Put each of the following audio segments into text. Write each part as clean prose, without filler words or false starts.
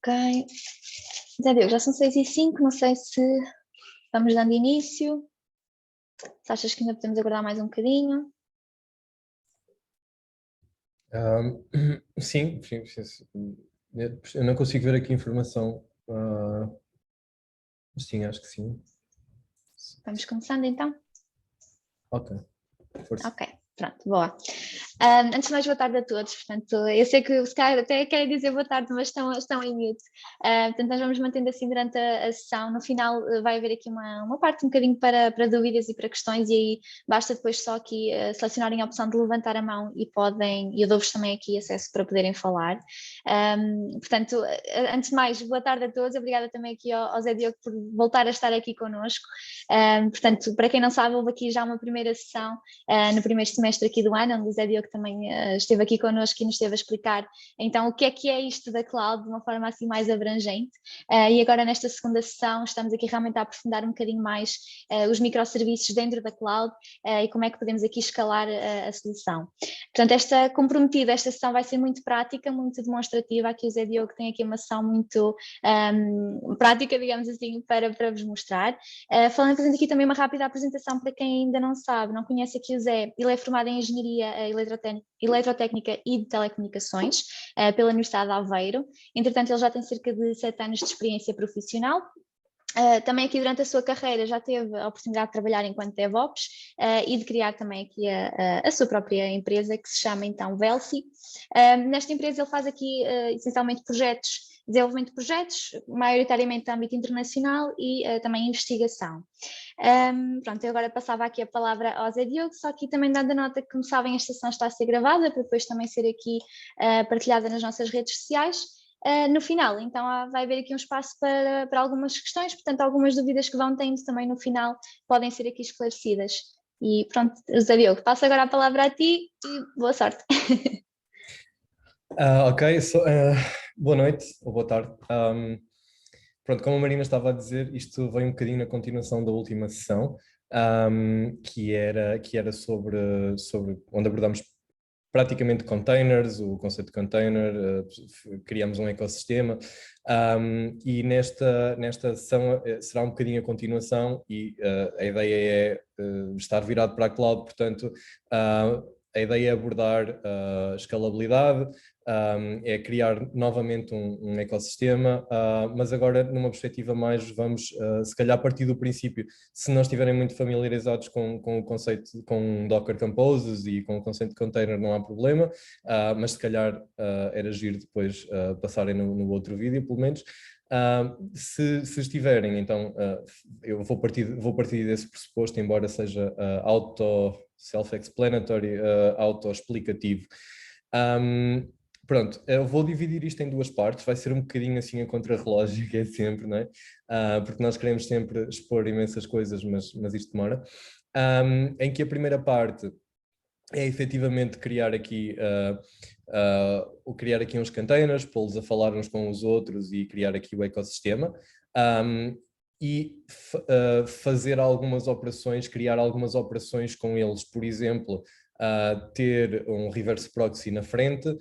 Ok. Zé Diogo, já são 6h05, não sei se estamos dando início. Se achas que ainda podemos aguardar mais um bocadinho? Sim. Eu não consigo ver aqui informação, mas sim, acho que sim. Vamos começando então? Ok, força. Ok, pronto, boa. Antes de mais, boa tarde a todos. Portanto, eu sei que os caras até querem dizer boa tarde, mas estão em mute. Portanto, nós vamos mantendo assim durante a sessão. No final vai haver aqui uma parte um bocadinho para dúvidas e para questões, e aí basta depois só aqui selecionarem a opção de levantar a mão e eu dou-vos também aqui acesso para poderem falar. Portanto, antes de mais, boa tarde a todos. Obrigada também aqui ao Zé Diogo por voltar a estar aqui connosco. Portanto, para quem não sabe, houve aqui já uma primeira sessão no primeiro semestre aqui do ano, onde o Zé Diogo também esteve aqui connosco e nos esteve a explicar então o que é isto da cloud de uma forma assim mais abrangente, e agora nesta segunda sessão estamos aqui realmente a aprofundar um bocadinho mais os microserviços dentro da cloud e como é que podemos aqui escalar a solução. Portanto, esta sessão vai ser muito prática, muito demonstrativa. Aqui o Zé Diogo tem aqui uma sessão muito prática, digamos assim, para vos mostrar. Fazendo aqui também uma rápida apresentação para quem ainda não sabe, não conhece aqui o Zé. Ele é formado em Engenharia Eletrotécnica e de Telecomunicações pela Universidade de Aveiro. Entretanto, ele já tem cerca de 7 anos de experiência profissional. Também aqui durante a sua carreira já teve a oportunidade de trabalhar enquanto DevOps e de criar também aqui a sua própria empresa, que se chama então Velsi. Nesta empresa ele faz aqui essencialmente desenvolvimento de projetos, maioritariamente de âmbito internacional e também investigação. Pronto, eu agora passava aqui a palavra ao Zé Diogo, só aqui também dando a nota que, como sabem, esta sessão está a ser gravada para depois também ser aqui partilhada nas nossas redes sociais. No final, então vai haver aqui um espaço para algumas questões, portanto algumas dúvidas que vão tendo também no final podem ser aqui esclarecidas. E pronto, Zé Diogo, passo agora a palavra a ti e boa sorte. Ok, boa noite ou boa tarde. Pronto, como a Marina estava a dizer, isto vem um bocadinho na continuação da última sessão, que era sobre onde abordamos praticamente containers, o conceito de container, criamos um ecossistema, e nesta sessão será um bocadinho a continuação e a ideia é estar virado para a cloud, portanto a ideia é abordar a escalabilidade, é criar novamente um ecossistema, mas agora numa perspectiva mais, vamos se calhar partir do princípio, se não estiverem muito familiarizados com o conceito, com Docker Composes e com o conceito de container, não há problema, mas se calhar era giro depois passarem no outro vídeo, pelo menos. Se estiverem, então eu vou partir desse pressuposto, embora seja self-explanatory, auto-explicativo. Pronto, eu vou dividir isto em duas partes, vai ser um bocadinho assim a contrarrelógio, que é sempre, não é? Porque nós queremos sempre expor imensas coisas, mas isto demora. Em que a primeira parte é efetivamente criar aqui uns containers, pô-los a falar uns com os outros e criar aqui o ecossistema. E fazer algumas operações, criar algumas operações com eles, por exemplo, ter um reverse proxy na frente,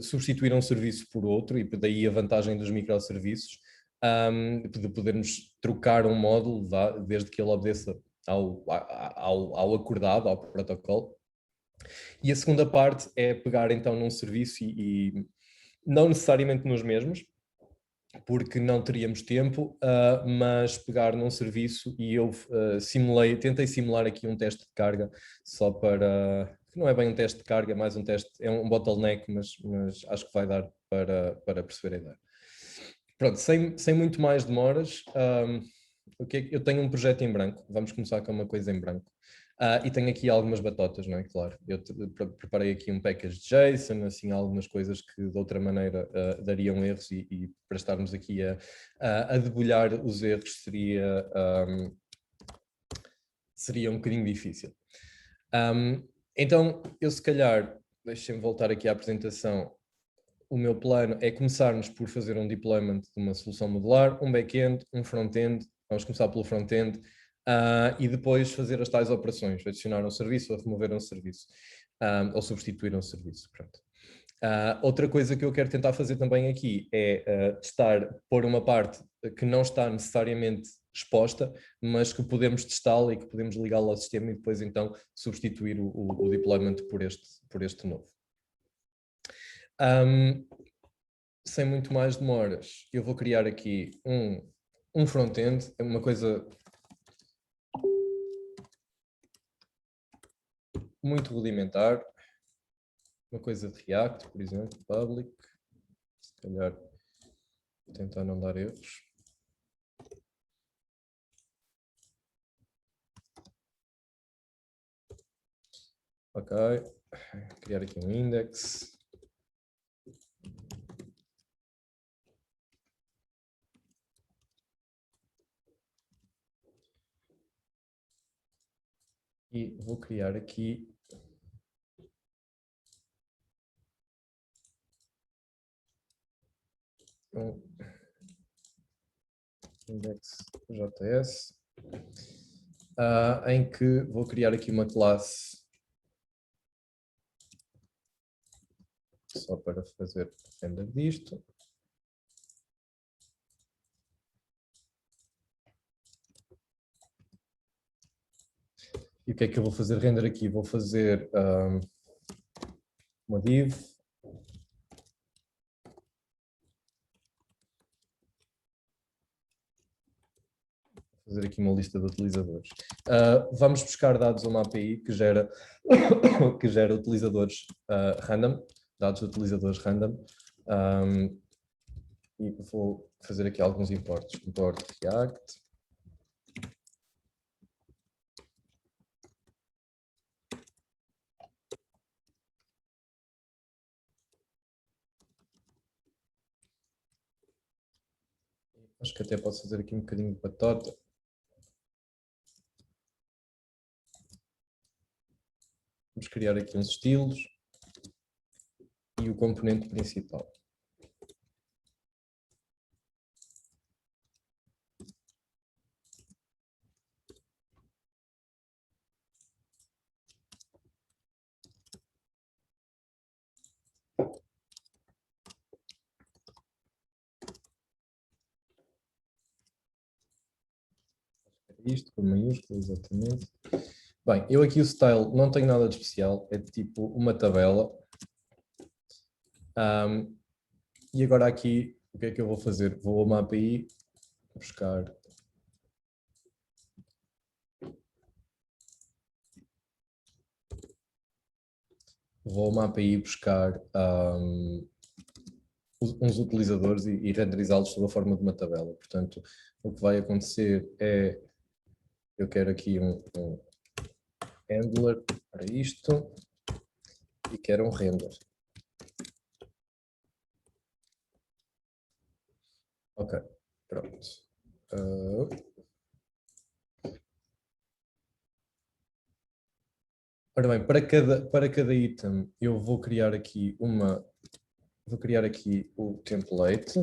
substituir um serviço por outro, e daí a vantagem dos microserviços, de podermos trocar um módulo desde que ele obedeça ao acordado, ao protocolo. E a segunda parte é pegar então num serviço e não necessariamente nos mesmos, porque não teríamos tempo, mas pegar num serviço e eu tentei simular aqui um teste de carga, só para, que não é bem um teste de carga, é mais um teste, é um bottleneck, mas acho que vai dar para perceber a ideia. Pronto, sem muito mais demoras, eu tenho um projeto em branco, vamos começar com uma coisa em branco. E tenho aqui algumas batotas, não é? Claro, eu preparei aqui um package de JSON, assim, algumas coisas que de outra maneira dariam erros e para estarmos aqui a debulhar os erros seria um bocadinho difícil. Então, eu se calhar, deixem-me voltar aqui à apresentação. O meu plano é começarmos por fazer um deployment de uma solução modular, um back-end, um front-end. Vamos começar pelo front-end e depois fazer as tais operações, adicionar um serviço ou remover um serviço, ou substituir um serviço. Pronto. Outra coisa que eu quero tentar fazer também aqui é testar, pôr uma parte que não está necessariamente exposta, mas que podemos testá-la e que podemos ligá-la ao sistema e depois então substituir o deployment por este novo. Sem muito mais demoras, eu vou criar aqui um front-end, é uma coisa muito rudimentar, uma coisa de React, por exemplo, public, se calhar vou tentar não dar erros. Ok, criar aqui um index. E vou criar aqui um index.js, em que vou criar aqui uma classe só para fazer render disto. E o que é que eu vou fazer render aqui? Vou fazer uma div. Fazer aqui uma lista de utilizadores. Vamos buscar dados a uma API que gera, que gera utilizadores random, dados de utilizadores random. E vou fazer aqui alguns imports. Import React. Acho que até posso fazer aqui um bocadinho de batota. Vamos criar aqui uns estilos e o componente principal. Isto com maiúsculo, exatamente. Bem, eu aqui o style não tenho nada de especial, é tipo uma tabela. E agora aqui, o que é que eu vou fazer? Vou a uma API buscar uns utilizadores e renderizá-los sob a forma de uma tabela. Portanto, o que vai acontecer é, eu quero aqui um handler para isto e quero um render. Ok, pronto. Ora bem, para cada item eu vou criar aqui o template.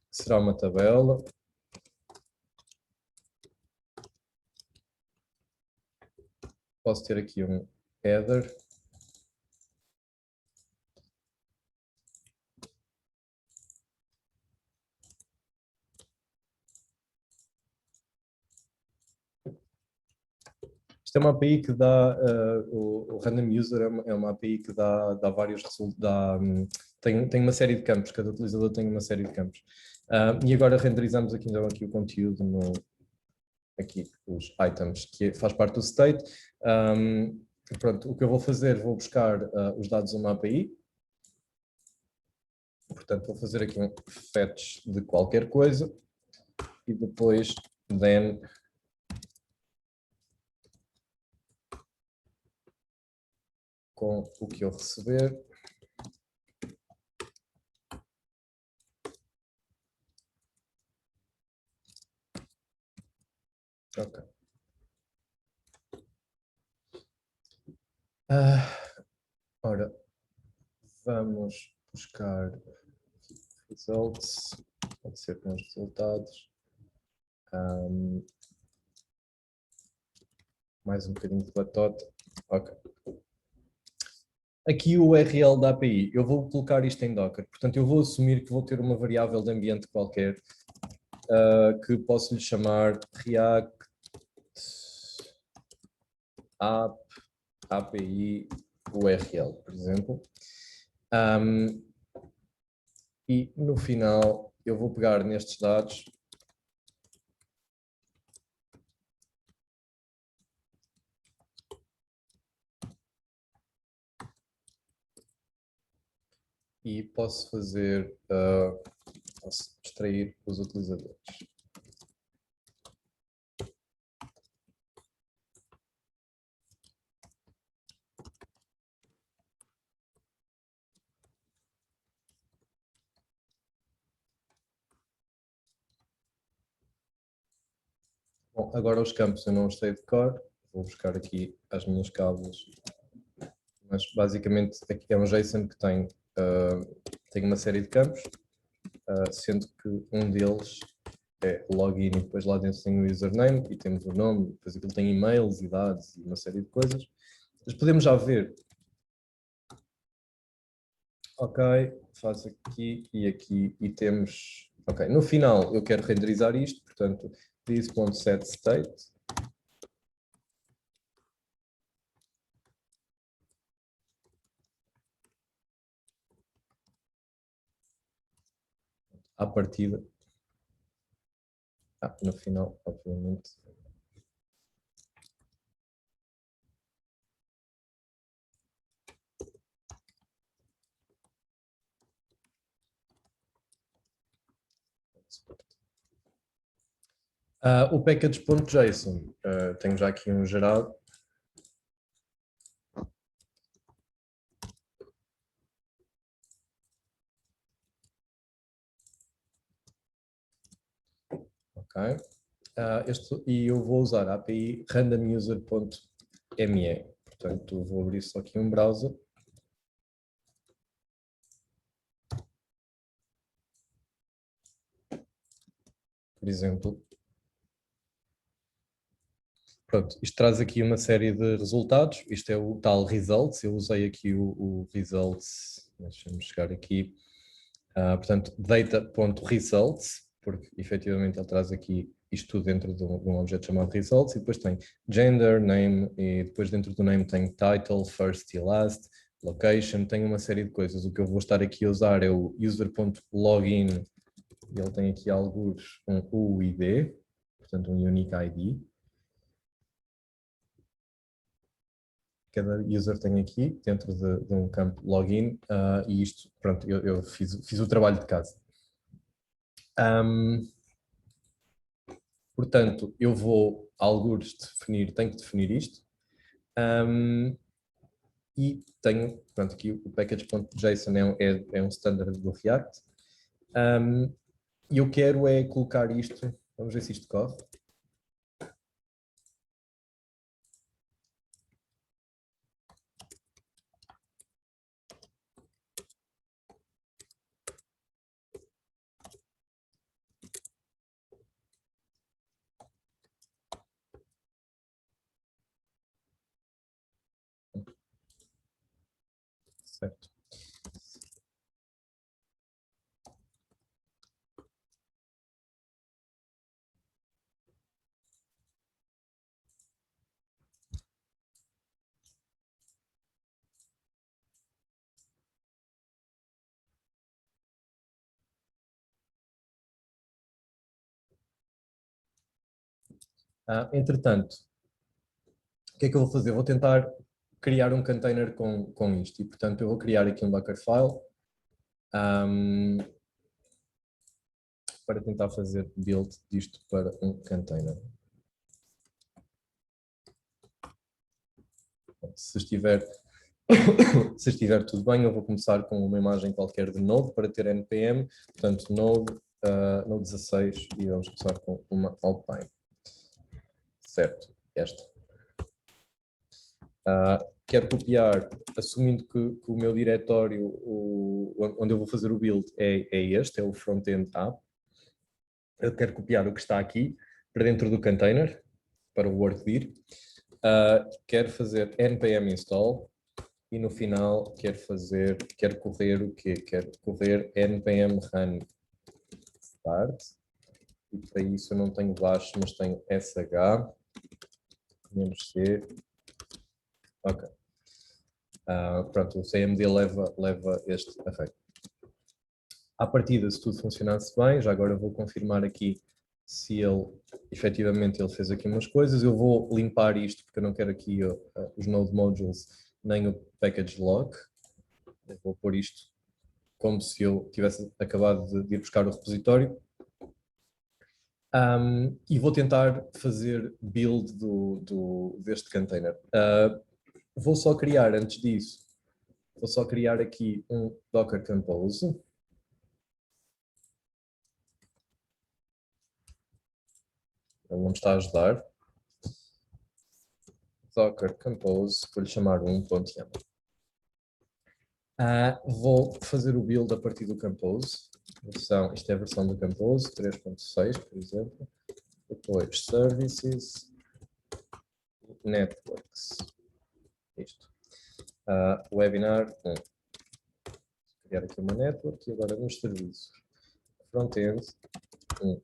Será uma tabela. Posso ter aqui um header. Isto é uma API que dá, o Random User é uma API que dá vários resultados, tem uma série de campos, cada utilizador tem uma série de campos. E agora renderizamos aqui, então, aqui o conteúdo, aqui os items, que faz parte do state. Pronto, o que eu vou fazer, vou buscar os dados a uma API. Portanto, vou fazer aqui um fetch de qualquer coisa e depois then com o que eu receber. Ok. Ora, vamos buscar results, pode ser com os resultados. Mais um bocadinho de batota. Ok. Aqui o URL da API, eu vou colocar isto em Docker. Portanto, eu vou assumir que vou ter uma variável de ambiente qualquer que posso lhe chamar React App API URL, por exemplo. E no final eu vou pegar nestes dados e posso fazer, posso extrair os utilizadores. Bom, agora os campos eu não os sei de cor, vou buscar aqui as minhas cábulas, mas basicamente aqui é um JSON que tem uma série de campos, sendo que um deles é login e depois lá dentro tem o username e temos o nome, depois aquilo tem e-mails e dados e uma série de coisas. Mas podemos já ver. Ok, faço aqui e temos... Ok, no final eu quero renderizar isto, portanto, this.setState. À partida. No final, obviamente. O package.json, tenho já aqui um gerado. Ok. E eu vou usar a API randomuser.me. Portanto, vou abrir só aqui um browser. Por exemplo. Pronto, isto traz aqui uma série de resultados. Isto é o tal results. Eu usei aqui o results. Deixa-me chegar aqui. Portanto, data.results, porque efetivamente ele traz aqui isto tudo dentro de um objeto chamado results, e depois tem gender, name, e depois dentro do name tem title, first e last, location, tem uma série de coisas. O que eu vou estar aqui a usar é o user.login, e ele tem aqui alguns um UID, portanto um unique ID. Cada user tem aqui, dentro de um campo login, e isto, pronto, eu fiz o trabalho de casa. Portanto, eu vou, algures, tenho que definir isto. E tenho, portanto, aqui o package.json é um standard do React. E eu quero é colocar isto, vamos ver se isto corre. Certo. Entretanto, o que é que eu vou fazer? Vou tentar criar um container com isto e, portanto, eu vou criar aqui um Dockerfile para tentar fazer build disto para um container. Se estiver, se estiver tudo bem, eu vou começar com uma imagem qualquer de Node para ter NPM, portanto Node 16 e vamos começar com uma Alpine. Certo, esta. Quero copiar, assumindo que o meu diretório, onde eu vou fazer o build é este, é o front-end app. Eu quero copiar o que está aqui para dentro do container, para o workdir. quero fazer npm install e no final quero correr o quê? Quero correr npm run start e para isso eu não tenho bash, mas tenho sh -c. Ok. Pronto, o CMD leva este array. À partida, se tudo funcionasse bem, já agora vou confirmar aqui se ele, efetivamente, ele fez aqui umas coisas. Eu vou limpar isto, porque eu não quero aqui os node modules, nem o package log. Eu vou pôr isto como se eu tivesse acabado de ir buscar o repositório. E vou tentar fazer build deste container. Vou só criar, antes disso, vou só criar aqui um Docker Compose. Ele não me está a ajudar. Docker Compose, vou-lhe chamar 1.yaml. Vou fazer o build a partir do Compose. Isto é a versão do Compose, 3.6, por exemplo. Depois Services, Networks. Isto. Webinar 1. Criar aqui uma network e agora nos serviços. Frontend 1.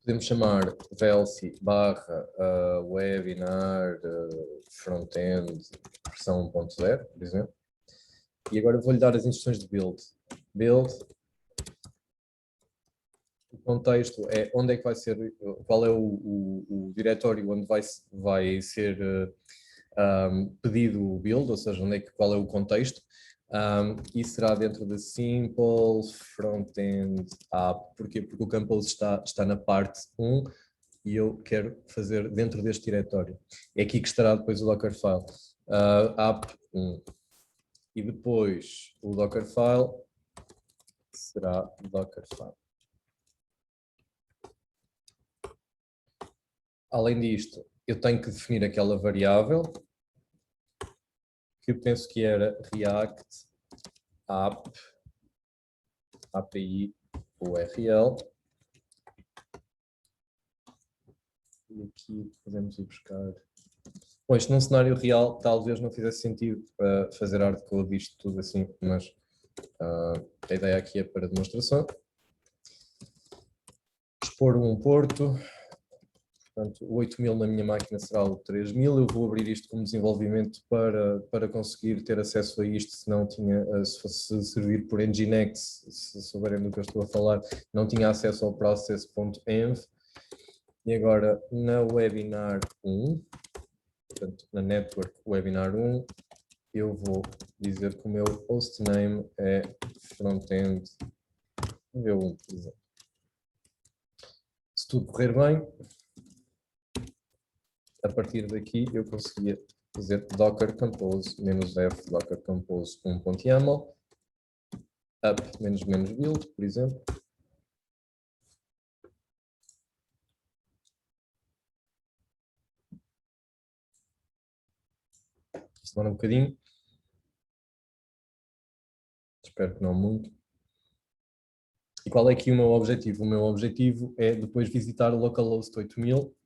Podemos chamar VLC barra webinar frontend versão 1.0, por exemplo. E agora vou-lhe dar as instruções de build. Build. O contexto é onde é que vai ser, qual é o diretório onde vai ser pedido o build, ou seja, qual é o contexto. E será dentro da Simple Frontend App. Porquê? Porque o Compose está na parte 1 e eu quero fazer dentro deste diretório. É aqui que estará depois o Dockerfile. App 1. E depois o Dockerfile será Dockerfile. Além disto, eu tenho que definir aquela variável que eu penso que era React App API URL. E aqui podemos ir buscar. Bom, isto num cenário real talvez não fizesse sentido fazer hardcode disto tudo assim, mas a ideia aqui é para demonstração. Expor um porto. Portanto, o 8000 na minha máquina será o 3000. Eu vou abrir isto como desenvolvimento para conseguir ter acesso a isto, se não tinha, se fosse servir por Nginx, se souberem do que eu estou a falar, não tinha acesso ao process.env. E agora na webinar 1, portanto, na network webinar 1, eu vou dizer que o meu hostname é frontend v1, por exemplo. Se tudo correr bem, a partir daqui eu conseguia fazer docker compose -f docker compose 1.yaml up --build, por exemplo. Isto demora um bocadinho. Espero que não muito. E qual é aqui o meu objetivo? O meu objetivo é depois visitar o localhost 8000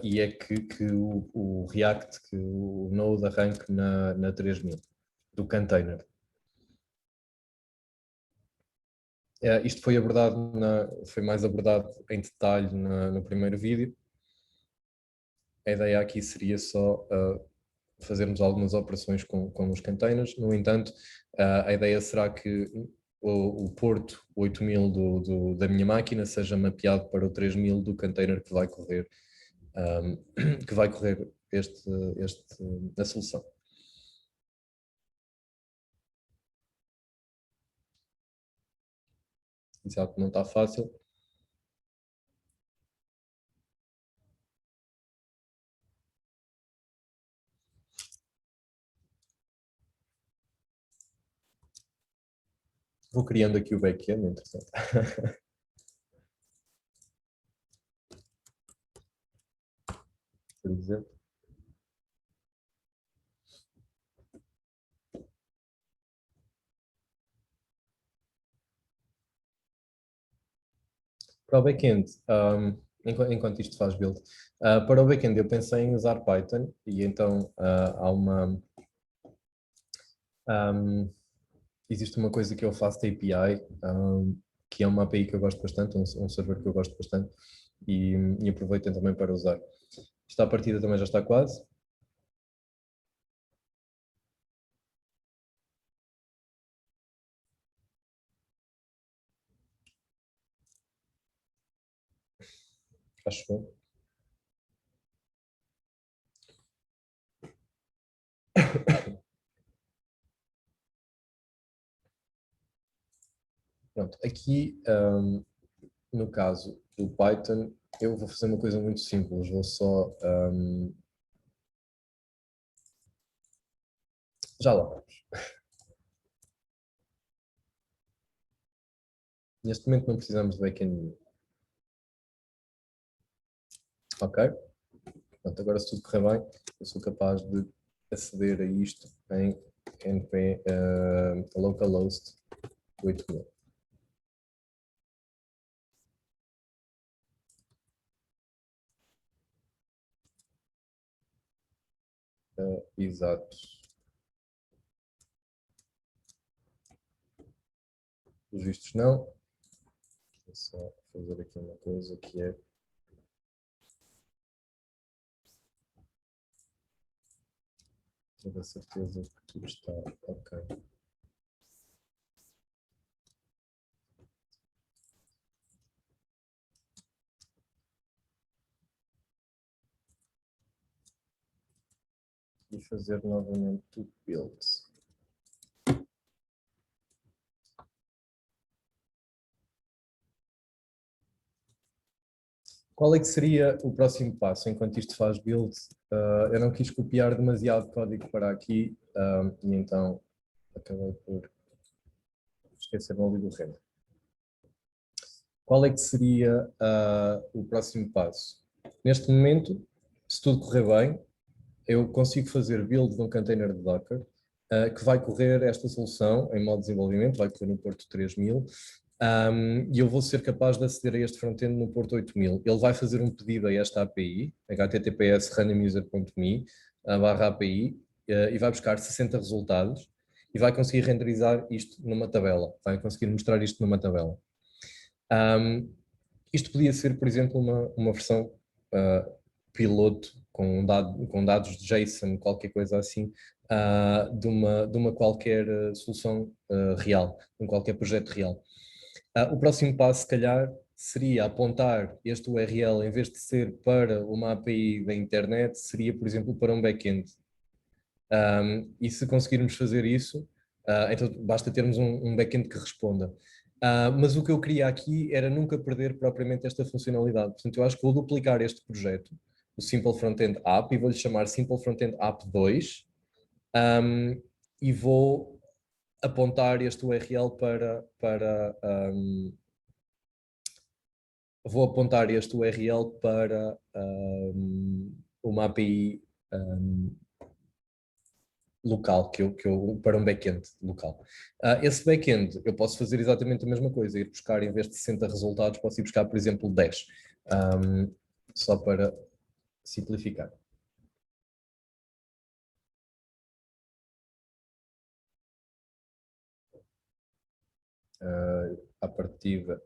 e é que o React, que o Node arranque na 3000 do container. Isto foi abordado, foi mais abordado em detalhe no primeiro vídeo. A ideia aqui seria só fazermos algumas operações com os containers. No entanto, a ideia será que o porto 8000 da minha máquina seja mapeado para o 3000 do container que vai correr, a solução. Isso é algo que não está fácil. Vou criando aqui o back-end, interessante. Por exemplo. Para o backend, enquanto isto faz build, para o backend eu pensei em usar Python e então há um, existe uma coisa que eu faço de API, que é uma API que eu gosto bastante, um server que eu gosto bastante e aproveito também para usar. Esta partida também já está quase. Acho eu. Pronto, aqui no caso do Python, eu vou fazer uma coisa muito simples, vou só. Já lá vamos. Neste momento não precisamos de backend nenhum. Ok? Pronto, agora se tudo correr bem, eu sou capaz de aceder a isto em np localhost 8000. Exato. Os vistos não. Vou só fazer aqui uma coisa que é ter a certeza que tudo está ok. E fazer novamente o build. Qual é que seria o próximo passo enquanto isto faz build? Eu não quis copiar demasiado código para aqui e então acabei por esquecer-me ali do render. Qual é que seria o próximo passo? Neste momento, se tudo correr bem, eu consigo fazer build de um container de Docker que vai correr esta solução em modo de desenvolvimento, vai correr no Porto 3000 e eu vou ser capaz de aceder a este front-end no Porto 8000. Ele vai fazer um pedido a esta API, https randomuser.me /API e vai buscar 60 resultados e vai conseguir renderizar isto numa tabela, vai conseguir mostrar isto numa tabela. Isto podia ser, por exemplo, uma versão piloto com dados de JSON, qualquer coisa assim, de uma qualquer solução real, de um qualquer projeto real. O próximo passo, se calhar, seria apontar este URL, em vez de ser para uma API da internet, seria, por exemplo, para um backend. E se conseguirmos fazer isso, então basta termos um backend que responda. Mas o que eu queria aqui era nunca perder propriamente esta funcionalidade. Portanto, eu acho que vou duplicar este projeto, o Simple Frontend App, e vou-lhe chamar Simple Frontend App 2, e vou apontar este URL vou apontar este URL para uma API local, para um backend local. Esse backend, eu posso fazer exatamente a mesma coisa, ir buscar, em vez de 60 resultados, posso ir buscar, por exemplo, 10, só para simplificar. A partida.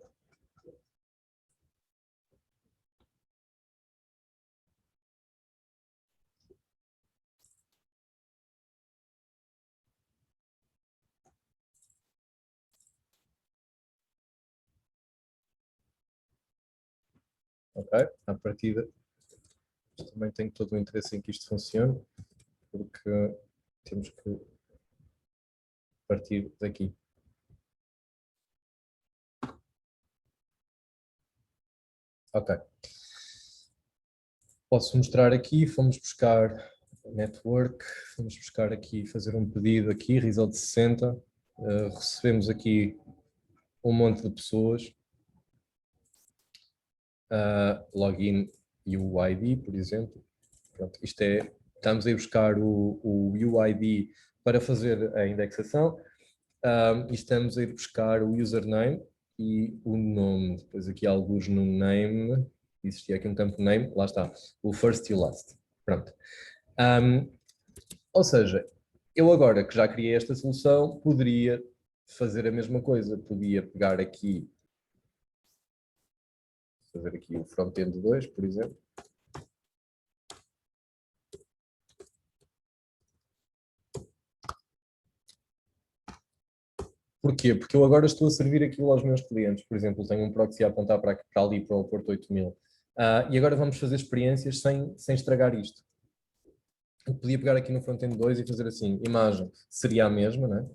Ok, à partida também tenho todo o interesse em que isto funcione, porque temos que partir daqui. Ok. Posso mostrar aqui, fomos buscar network, fomos buscar aqui, fazer um pedido aqui, result 60, recebemos aqui um monte de pessoas, login e o UID, por exemplo. Pronto, isto é, estamos a ir buscar o UID para fazer a indexação e estamos a ir buscar o username e o nome. Depois aqui alguns no name, existia aqui um campo name, lá está, o first e o last. Pronto. Ou seja, eu agora que já criei esta solução, poderia fazer a mesma coisa. Podia pegar aqui, fazer aqui o front-end 2, por exemplo. Porquê? Porque eu agora estou a servir aquilo aos meus clientes. Por exemplo, tenho um proxy a apontar para ali, para o Porto 8000. E agora vamos fazer experiências sem estragar isto. Eu podia pegar aqui no front-end 2 e fazer assim, imagem seria a mesma, né?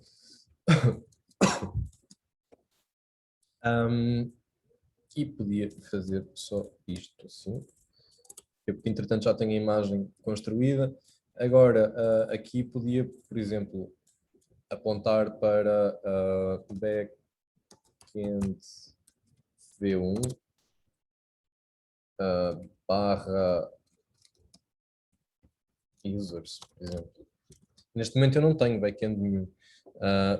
E podia fazer só isto assim. Porque, entretanto, já tenho a imagem construída. Agora, aqui podia, por exemplo, apontar para backend v1 barra users, por exemplo. Neste momento eu não tenho backend nenhum,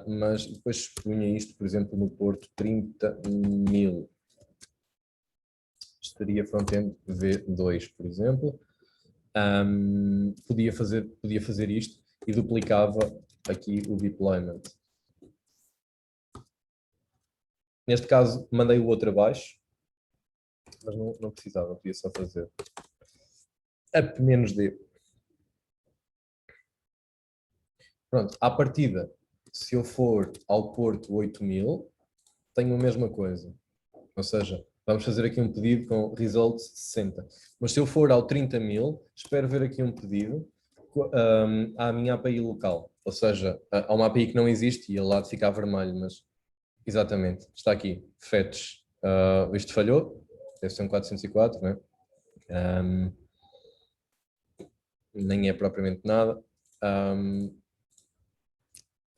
mas depois punha isto, por exemplo, no Porto 30.000. Estaria front-end v2, por exemplo. Podia fazer isto e duplicava aqui o deployment. Neste caso, mandei o outro abaixo, mas não precisava, podia só fazer up-d. Pronto, à partida, se eu for ao Porto 8000, tenho a mesma coisa. Ou seja, vamos fazer aqui um pedido com results 60. Mas se eu for ao 30.000, espero ver aqui um pedido à minha API local. Ou seja, há uma API que não existe e ele lá de ficar vermelho, mas exatamente, está aqui, fetch. Isto falhou, deve ser um 404, né? Nem é propriamente nada.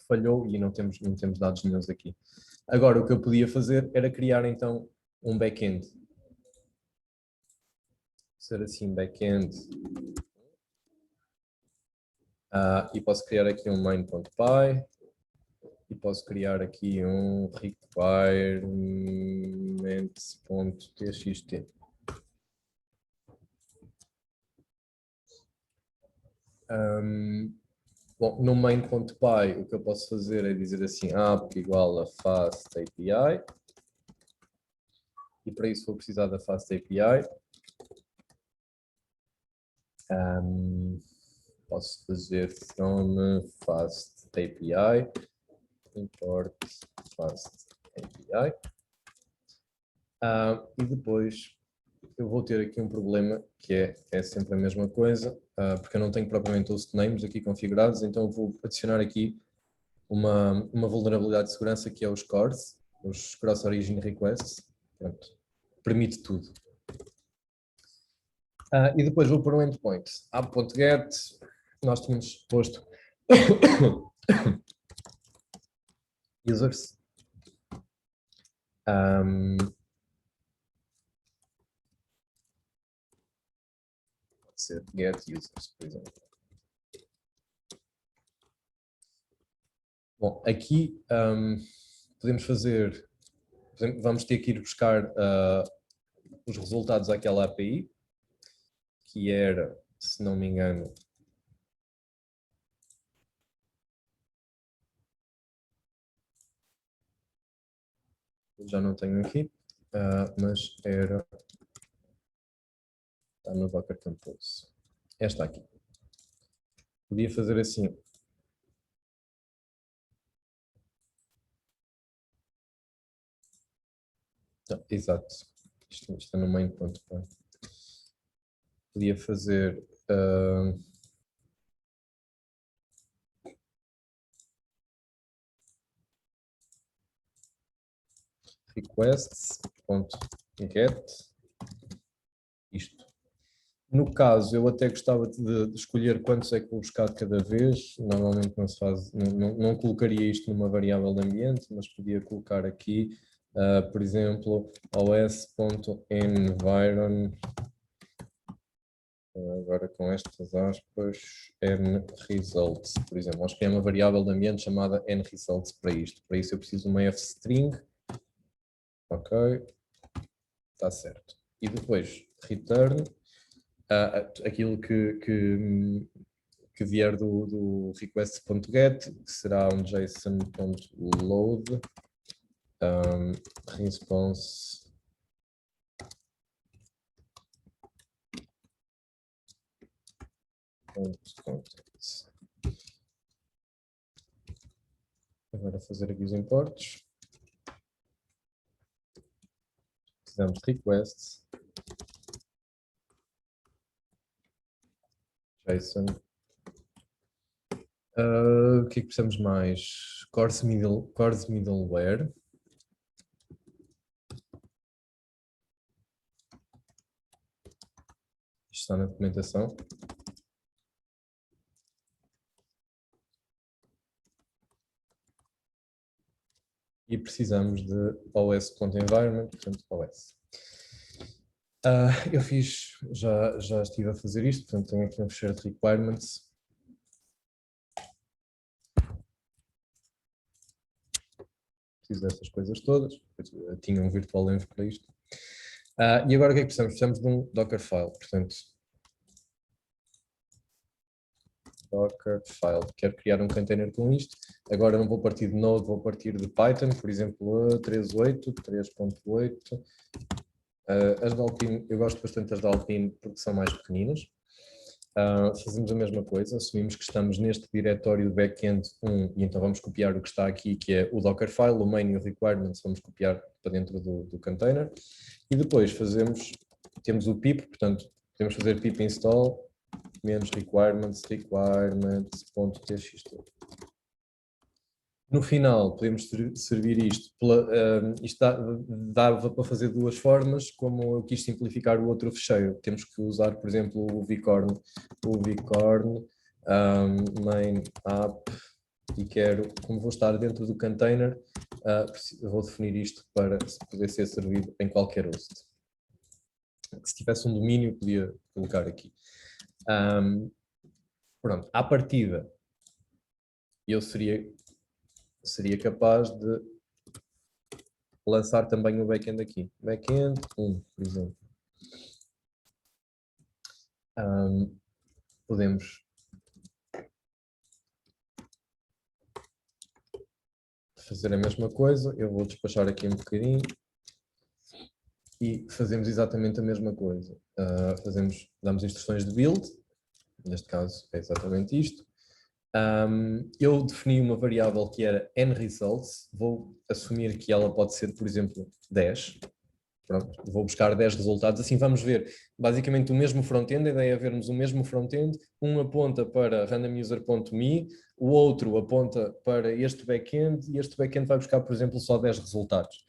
Falhou e não temos dados nenhums aqui. Agora, o que eu podia fazer era criar então um back-end. Ser assim, back-end. E posso criar aqui um main.py e posso criar aqui um requirements.txt. Bom, no main.py o que eu posso fazer é dizer assim, app igual a fast API, e para isso vou precisar da fast API. Posso fazer from fast API, import fast API, e depois eu vou ter aqui um problema que é sempre a mesma coisa, porque eu não tenho propriamente host names aqui configurados, então eu vou adicionar aqui uma vulnerabilidade de segurança que é os CORS, os Cross Origin Requests. Pronto, permite tudo. E depois vou para o endpoint, app.get, nós tínhamos posto users. Pode ser get users, por exemplo. Bom, aqui podemos fazer, vamos ter que ir buscar os resultados àquela API, que era, se não me engano, já não tenho aqui, mas era, está no Docker Compose. Esta aqui. Podia fazer assim. Não, exato. Isto está no main.py. Podia fazer requests.get isto. No caso, eu até gostava de escolher quantos é que vou buscar de cada vez. Normalmente não se faz, não colocaria isto numa variável de ambiente, mas podia colocar aqui, por exemplo, os.environ, agora com estas aspas, nResults, por exemplo. Nós criamos uma variável de ambiente chamada nResults para isto. Para isso eu preciso de uma fstring Ok, está certo. E depois, return, aquilo que vier do request.get, que será um json.load response .content. Agora fazer aqui os importes. Precisamos de requests. JSON. O que é que precisamos mais? Cores middleware. Isto está na documentação. E precisamos de os.environment, portanto os. Eu já estive a fazer isto, portanto tenho aqui um shared requirements. Preciso dessas coisas todas, tinha um virtual env para isto. E agora o que é que precisamos? Precisamos de um Dockerfile, portanto Dockerfile, quero criar um container com isto. Agora não vou partir de Node, vou partir de Python, por exemplo, 3.8, 3.8. As da Alpine, eu gosto bastante das da Alpine porque são mais pequeninas. Fazemos a mesma coisa, assumimos que estamos neste diretório do backend 1 e então vamos copiar o que está aqui, que é o Dockerfile, o main e o requirements, vamos copiar para dentro do container. E depois temos o pip, portanto, podemos fazer pip install -requirements.txt. No final, podemos servir isto. Isto dava para fazer de duas formas, como eu quis simplificar o outro fecheiro. Temos que usar, por exemplo, o vcorn main app, e como vou estar dentro do container, vou definir isto para poder ser servido em qualquer host. Se tivesse um domínio, podia colocar aqui. Pronto, à partida, eu seria capaz de lançar também o backend aqui. Backend 1, por exemplo. Podemos fazer a mesma coisa. Eu vou despachar aqui um bocadinho e fazemos exatamente a mesma coisa. Damos instruções de build, neste caso é exatamente isto. Eu defini uma variável que era nResults, vou assumir que ela pode ser, por exemplo, 10. Pronto, vou buscar 10 resultados, assim vamos ver basicamente o mesmo front-end. A ideia é vermos o mesmo front-end, um aponta para randomuser.me, o outro aponta para este back-end e este back-end vai buscar, por exemplo, só 10 resultados.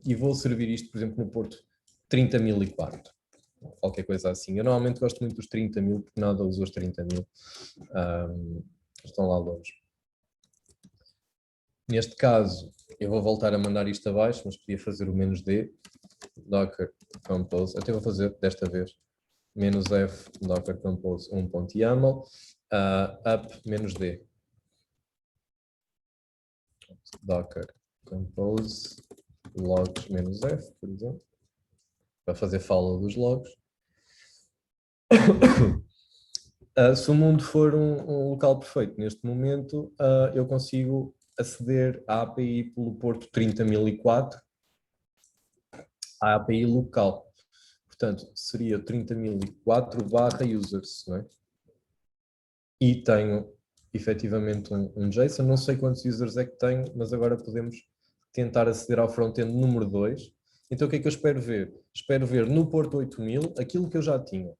E vou servir isto, por exemplo, no porto 30.004. Qualquer coisa assim. Eu normalmente gosto muito dos 30.000, porque nada usa os 30.000. Estão lá longe. Neste caso, eu vou voltar a mandar isto abaixo, mas podia fazer o "-d", docker compose, até vou fazer desta vez, "-f docker compose 1.yaml, up "-d", docker compose logs "-f", por exemplo, para fazer fala dos logs. Se o mundo for um local perfeito neste momento, eu consigo aceder à API pelo porto 30.004, à API local. Portanto, seria 30.004/users, não é? E tenho efetivamente um JSON, não sei quantos users é que tenho, mas agora podemos tentar aceder ao front-end número 2. Então o que é que eu espero ver? Espero ver no porto 8.000 aquilo que eu já tinha.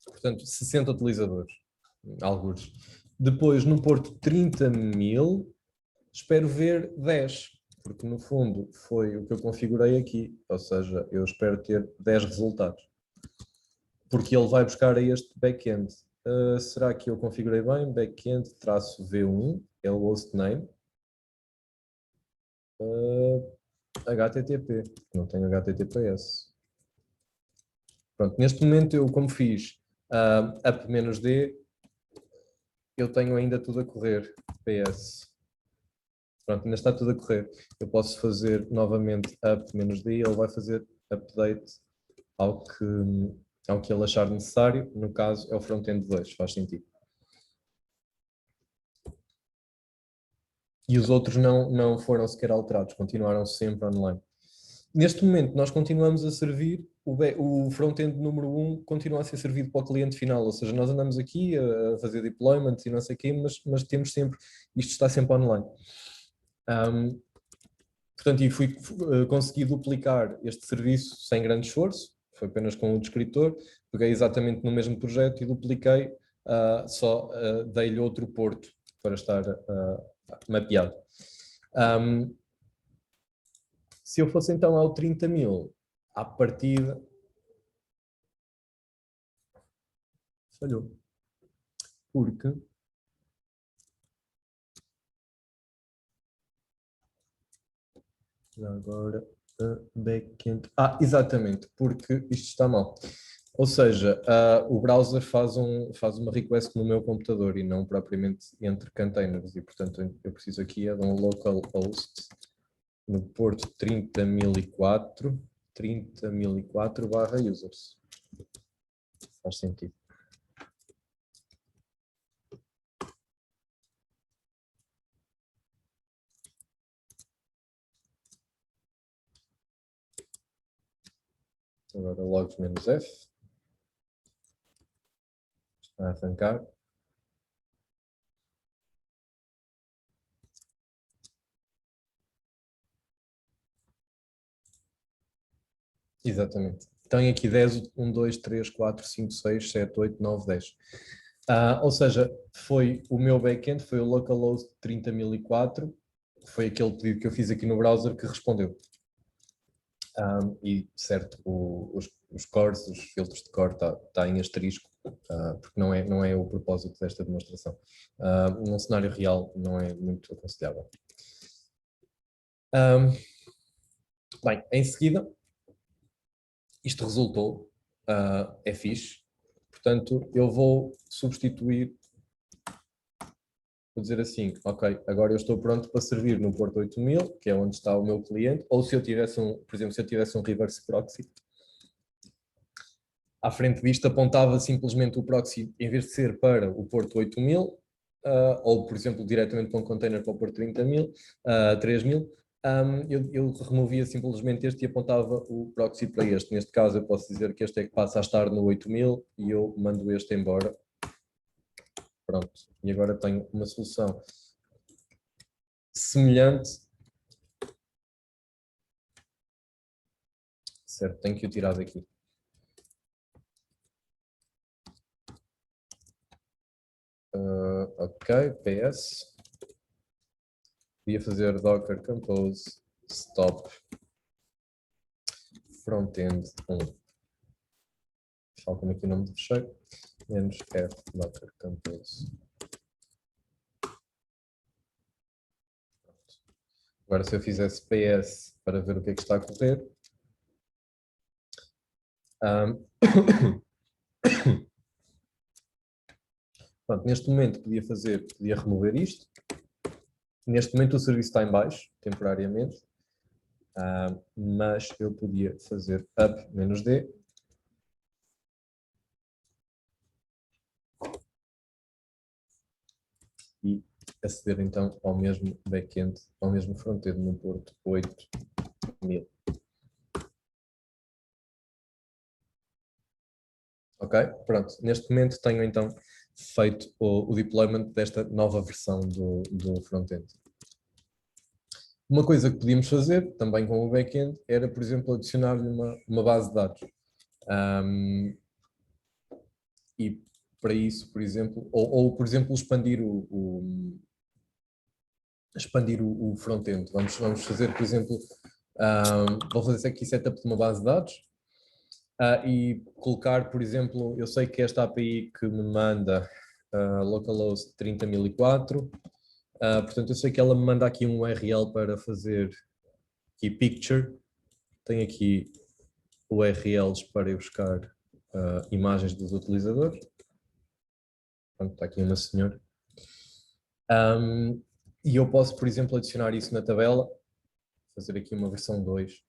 Portanto, 60 utilizadores, alguns. Depois, no porto 30.000, espero ver 10, porque no fundo foi o que eu configurei aqui, ou seja, eu espero ter 10 resultados. Porque ele vai buscar a este backend. Será que eu configurei bem? Backend-v1, é o hostname. HTTP, não tenho HTTPS. Pronto, neste momento eu, como fiz up-d, eu tenho ainda tudo a correr. PS. Pronto, ainda está tudo a correr. Eu posso fazer novamente up-d, ele vai fazer update ao que ele achar necessário. No caso, é o front-end 2, faz sentido. E os outros não foram sequer alterados, continuaram sempre online. Neste momento, nós continuamos a servir, o front-end número 1 continua a ser servido para o cliente final, ou seja, nós andamos aqui a fazer deployments e não sei o quê, mas temos sempre, isto está sempre online. Portanto, consegui duplicar este serviço sem grande esforço, foi apenas com o descritor, peguei exatamente no mesmo projeto e dupliquei, dei-lhe outro porto para estar mapeado. Se eu fosse então ao 30.000, à partida... Falhou. Porque... Agora, backend... exatamente, porque isto está mal. Ou seja, o browser faz uma request no meu computador e não propriamente entre containers. E, portanto, eu preciso aqui de um localhost no porto 30.004 /users. Faz sentido. Agora logs-f. Está a arrancar. Exatamente. Tem aqui 10, 1, 2, 3, 4, 5, 6, 7, 8, 9, 10. Ou seja, foi o meu backend, foi o localhost 30.004, foi aquele pedido que eu fiz aqui no browser que respondeu. E certo, os cores, os filtros de core está em asterisco, porque não é o propósito desta demonstração. Num cenário real não é muito aconselhável. Bem, em seguida, isto resultou, é fixe, portanto eu vou substituir, vou dizer assim, ok, agora eu estou pronto para servir no porto 8000, que é onde está o meu cliente, ou se eu tivesse por exemplo, se eu tivesse um reverse proxy, à frente disto apontava simplesmente o proxy, em vez de ser para o porto 8000, ou por exemplo diretamente para um container para o porto 3000, eu removia simplesmente este e apontava o proxy para este. Neste caso eu posso dizer que este é que passa a estar no 8000 e eu mando este embora. Pronto, e agora tenho uma solução semelhante. Certo, tenho que o tirar daqui. Ok, PS. Podia fazer docker compose stop frontend 1. Falta-me aqui o nome do fecheiro. Menos f docker compose. Agora se eu fizesse PS para ver o que é que está a correr. Pronto, neste momento podia remover isto. Neste momento o serviço está em baixo, temporariamente. Mas eu podia fazer up-d e aceder então ao mesmo backend, ao mesmo front-end no porto 8000. Ok? Pronto, neste momento tenho então feito o deployment desta nova versão do front-end. Uma coisa que podíamos fazer, também com o back-end, era, por exemplo, adicionar-lhe uma base de dados. E para isso, por exemplo, ou por exemplo, expandir o front-end. Vamos fazer, por exemplo, vou fazer aqui setup de uma base de dados e colocar, por exemplo, eu sei que esta API que me manda localhost 30.004, portanto eu sei que ela me manda aqui um URL para fazer aqui picture, tem aqui URLs para eu buscar imagens dos utilizadores. Pronto, está aqui uma senhora. E eu posso, por exemplo, adicionar isso na tabela, fazer aqui uma versão 2.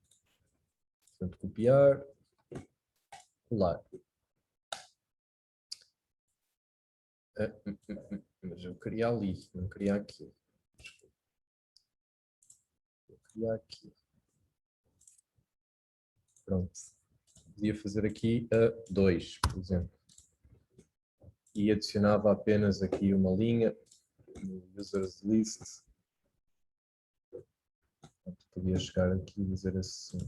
Portanto, copiar, colar. Mas eu queria ali, não queria aqui. Eu queria aqui. Pronto. Podia fazer aqui a 2, por exemplo. E adicionava apenas aqui uma linha no users list. Portanto, podia chegar aqui e dizer assim.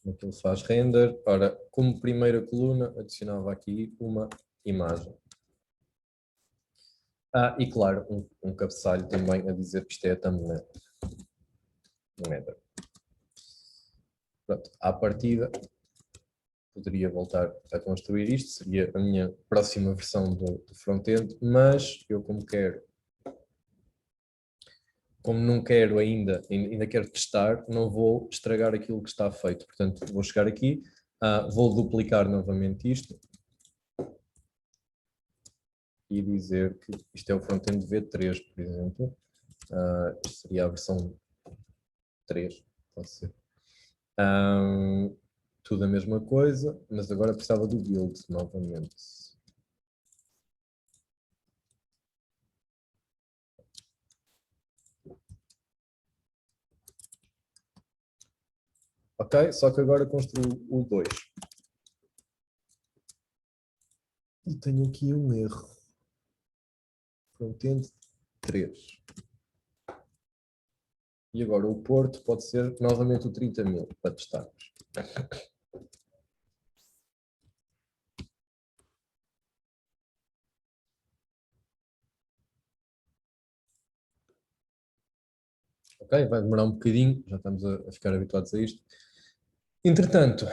Como é que ele faz render? Ora, como primeira coluna, adicionava aqui uma imagem. E claro, um cabeçalho também a dizer que isto é a thumbnail. Um header. Pronto, à partida, poderia voltar a construir isto, seria a minha próxima versão do front-end, mas eu como não quero ainda quero testar, não vou estragar aquilo que está feito. Portanto, vou chegar aqui, vou duplicar novamente isto e dizer que isto é o front-end V3, por exemplo. Isto seria a versão 3, pode ser. Tudo a mesma coisa, mas agora precisava do build novamente. Ok? Só que agora construo o 2. E tenho aqui um erro. Front-end 3. E agora o porto pode ser novamente o 30.000 para testarmos. Ok, vai demorar um bocadinho, já estamos a ficar habituados a isto. Entretanto,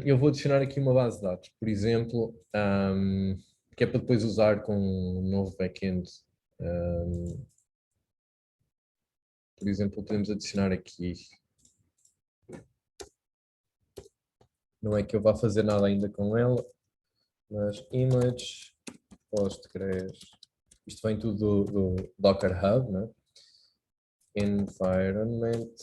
eu vou adicionar aqui uma base de dados, por exemplo, que é para depois usar com um novo backend. Por exemplo, podemos adicionar aqui. Não é que eu vá fazer nada ainda com ela, mas image, Postgres, isto vem tudo do Docker Hub, né? Environment.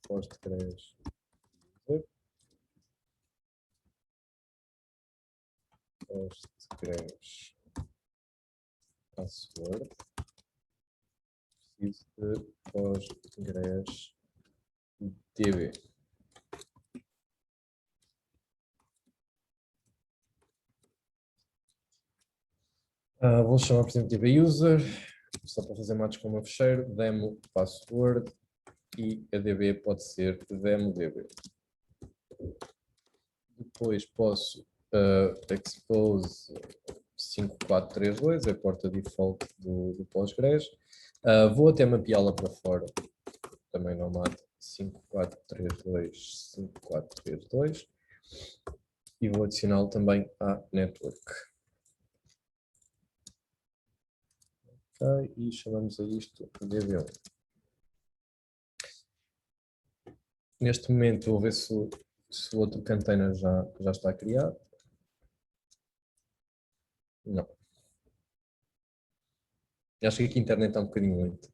Postgres. Postgres. Password. Preciso de Postgres DB. Vou chamar, por exemplo, DB user, só para fazer matos com uma fecheiro, demo password e a DB pode ser demo DB. Depois posso expose 5432, é a porta default do Postgres. Vou até mapeá-la para fora, também não mata, 5432, 5432. E vou adicioná-lo também à network. Ok, e chamamos a isto DB1. Neste momento vou ver se o outro container já está criado. Não. Acho que aqui a internet está um bocadinho lenta.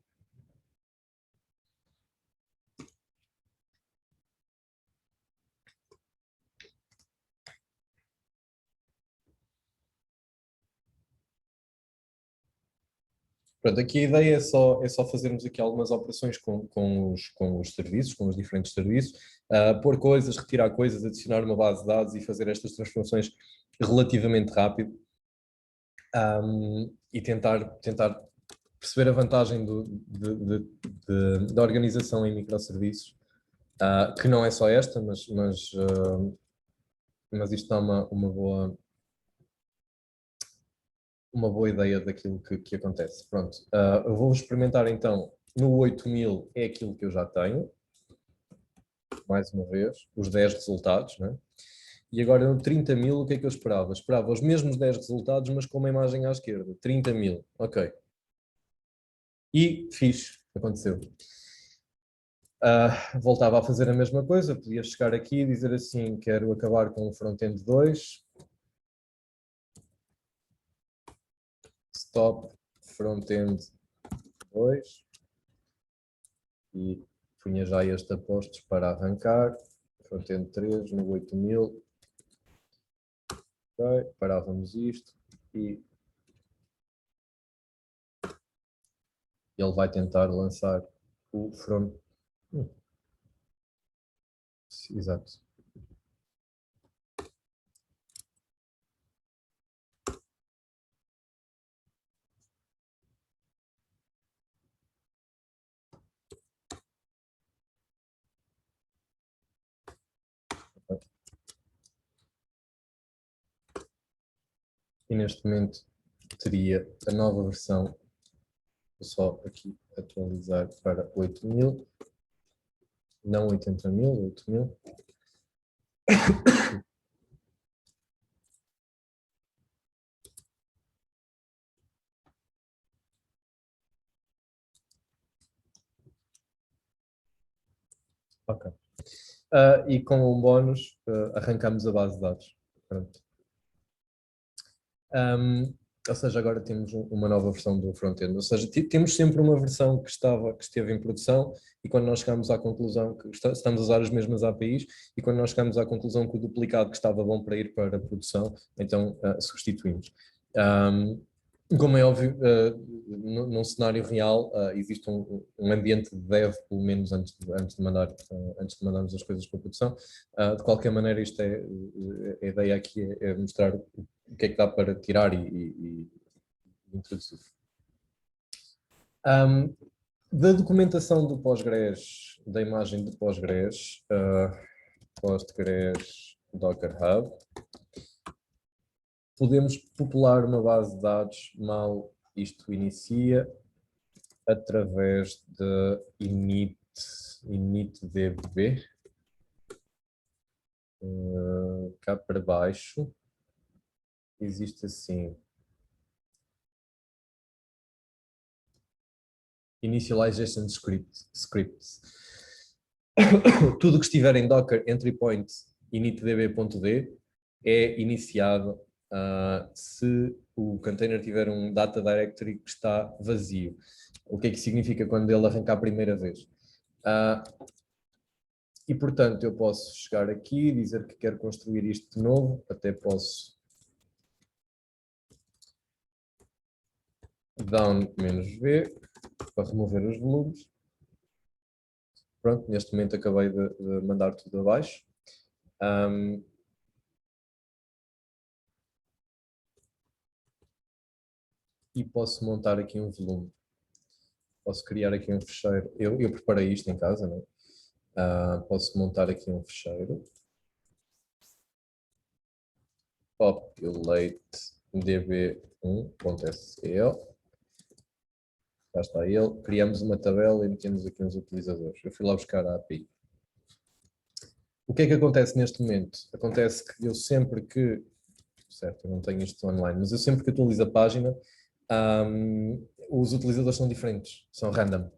Pronto, aqui a ideia é só fazermos aqui algumas operações com os serviços, com os diferentes serviços, pôr coisas, retirar coisas, adicionar uma base de dados e fazer estas transformações relativamente rápido, e tentar perceber a vantagem da organização em microserviços, que não é só esta, mas isto dá uma boa ideia daquilo que acontece. Pronto, eu vou experimentar então no 8000, é aquilo que eu já tenho, mais uma vez, os 10 resultados, né? E agora no 30.000, o que é que eu esperava? Esperava os mesmos 10 resultados, mas com uma imagem à esquerda. 30.000, ok. E fiz, aconteceu. Voltava a fazer a mesma coisa, podia chegar aqui e dizer assim, quero acabar com o front-end 2, stop front-end 2, e punha já este a postos para arrancar, front-end 3 no 8.000, ok, parávamos isto e ele vai tentar lançar o front. Exato. E neste momento teria a nova versão, vou só aqui atualizar para 8.000, não 80.000, 8.000. Ok. E com um bónus, arrancamos a base de dados. Pronto. Ou seja, agora temos uma nova versão do front-end. Ou seja, temos sempre uma versão que esteve em produção e quando nós chegamos à conclusão que estamos a usar as mesmas APIs e quando nós chegamos à conclusão que o duplicado que estava bom para ir para a produção, então substituímos. Como é óbvio, num cenário real existe um ambiente de dev, pelo menos antes de mandarmos as coisas para a produção. De qualquer maneira, a ideia aqui é mostrar o que é que dá para tirar e introduzir. Da documentação do Postgres, da imagem de Postgres, Postgres Docker Hub, podemos popular uma base de dados mal isto inicia através de initdb. Cá para baixo existe assim initialization scripts. Tudo que estiver em Docker entry point initdb.d é iniciado se o container tiver um data directory que está vazio. O que é que significa quando ele arrancar a primeira vez? E portanto eu posso chegar aqui e dizer que quero construir isto de novo, até posso down-v para remover os volumes. Pronto, neste momento acabei de mandar tudo abaixo. E posso montar aqui um volume. Posso criar aqui um fecheiro. Eu preparei isto em casa, não é? Posso montar aqui um fecheiro. Populate db1.sql. Já está ele. Criamos uma tabela e metemos aqui uns utilizadores. Eu fui lá buscar a API. O que é que acontece neste momento? Acontece que eu sempre que... Certo, eu não tenho isto online, mas eu sempre que atualizo a página, os utilizadores são diferentes, são random.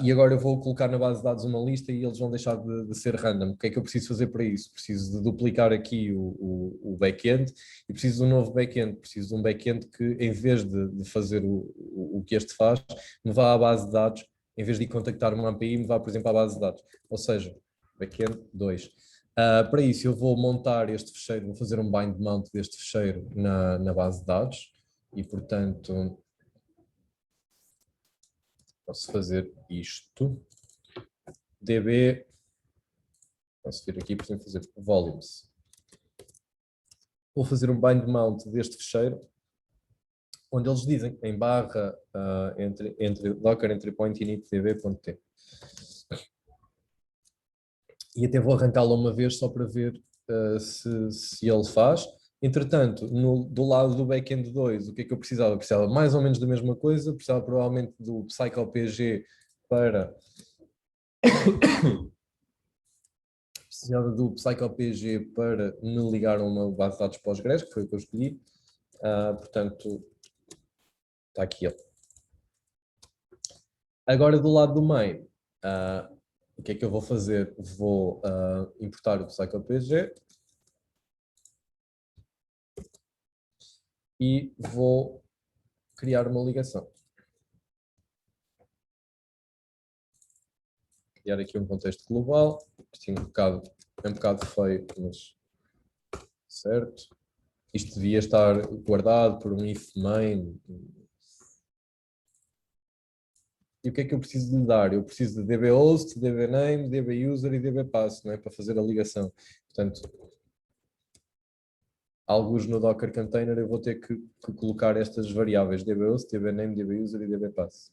E agora eu vou colocar na base de dados uma lista e eles vão deixar de ser random. O que é que eu preciso fazer para isso? Preciso de duplicar aqui o back-end e preciso de um novo back-end. Preciso de um back-end que, em vez de fazer o que este faz, me vá à base de dados, em vez de contactar uma API, me vá, por exemplo, à base de dados. Ou seja, back-end 2. Para isso, eu vou montar este fecheiro, vou fazer um bind mount deste fecheiro na base de dados e, portanto, posso fazer isto. db, posso vir aqui, por exemplo, fazer volumes. Vou fazer um bind mount deste fecheiro, onde eles dizem em barra entre docker entry point initdb.t. E até vou arrancá-lo uma vez só para ver se ele faz. Entretanto, do lado do backend 2, o que é que eu precisava? Precisava mais ou menos da mesma coisa, precisava provavelmente do PsychoPG para precisava do PsychoPG para me ligar a uma base de dados Postgres, que foi o que eu escolhi. Portanto, está aqui, ó. Agora do lado do main, o que é que eu vou fazer? Vou importar o PsychoPG e vou criar uma ligação. Criar aqui um contexto global. Isto é um bocado feio, mas certo. Isto devia estar guardado por um if main. E o que é que eu preciso de lhe dar? Eu preciso de dbHost, dbName, dbUser e dbPass, não é? Para fazer a ligação. Portanto, alguns no Docker Container eu vou ter que colocar estas variáveis, dbHost, dbName, dbUser e dbPass.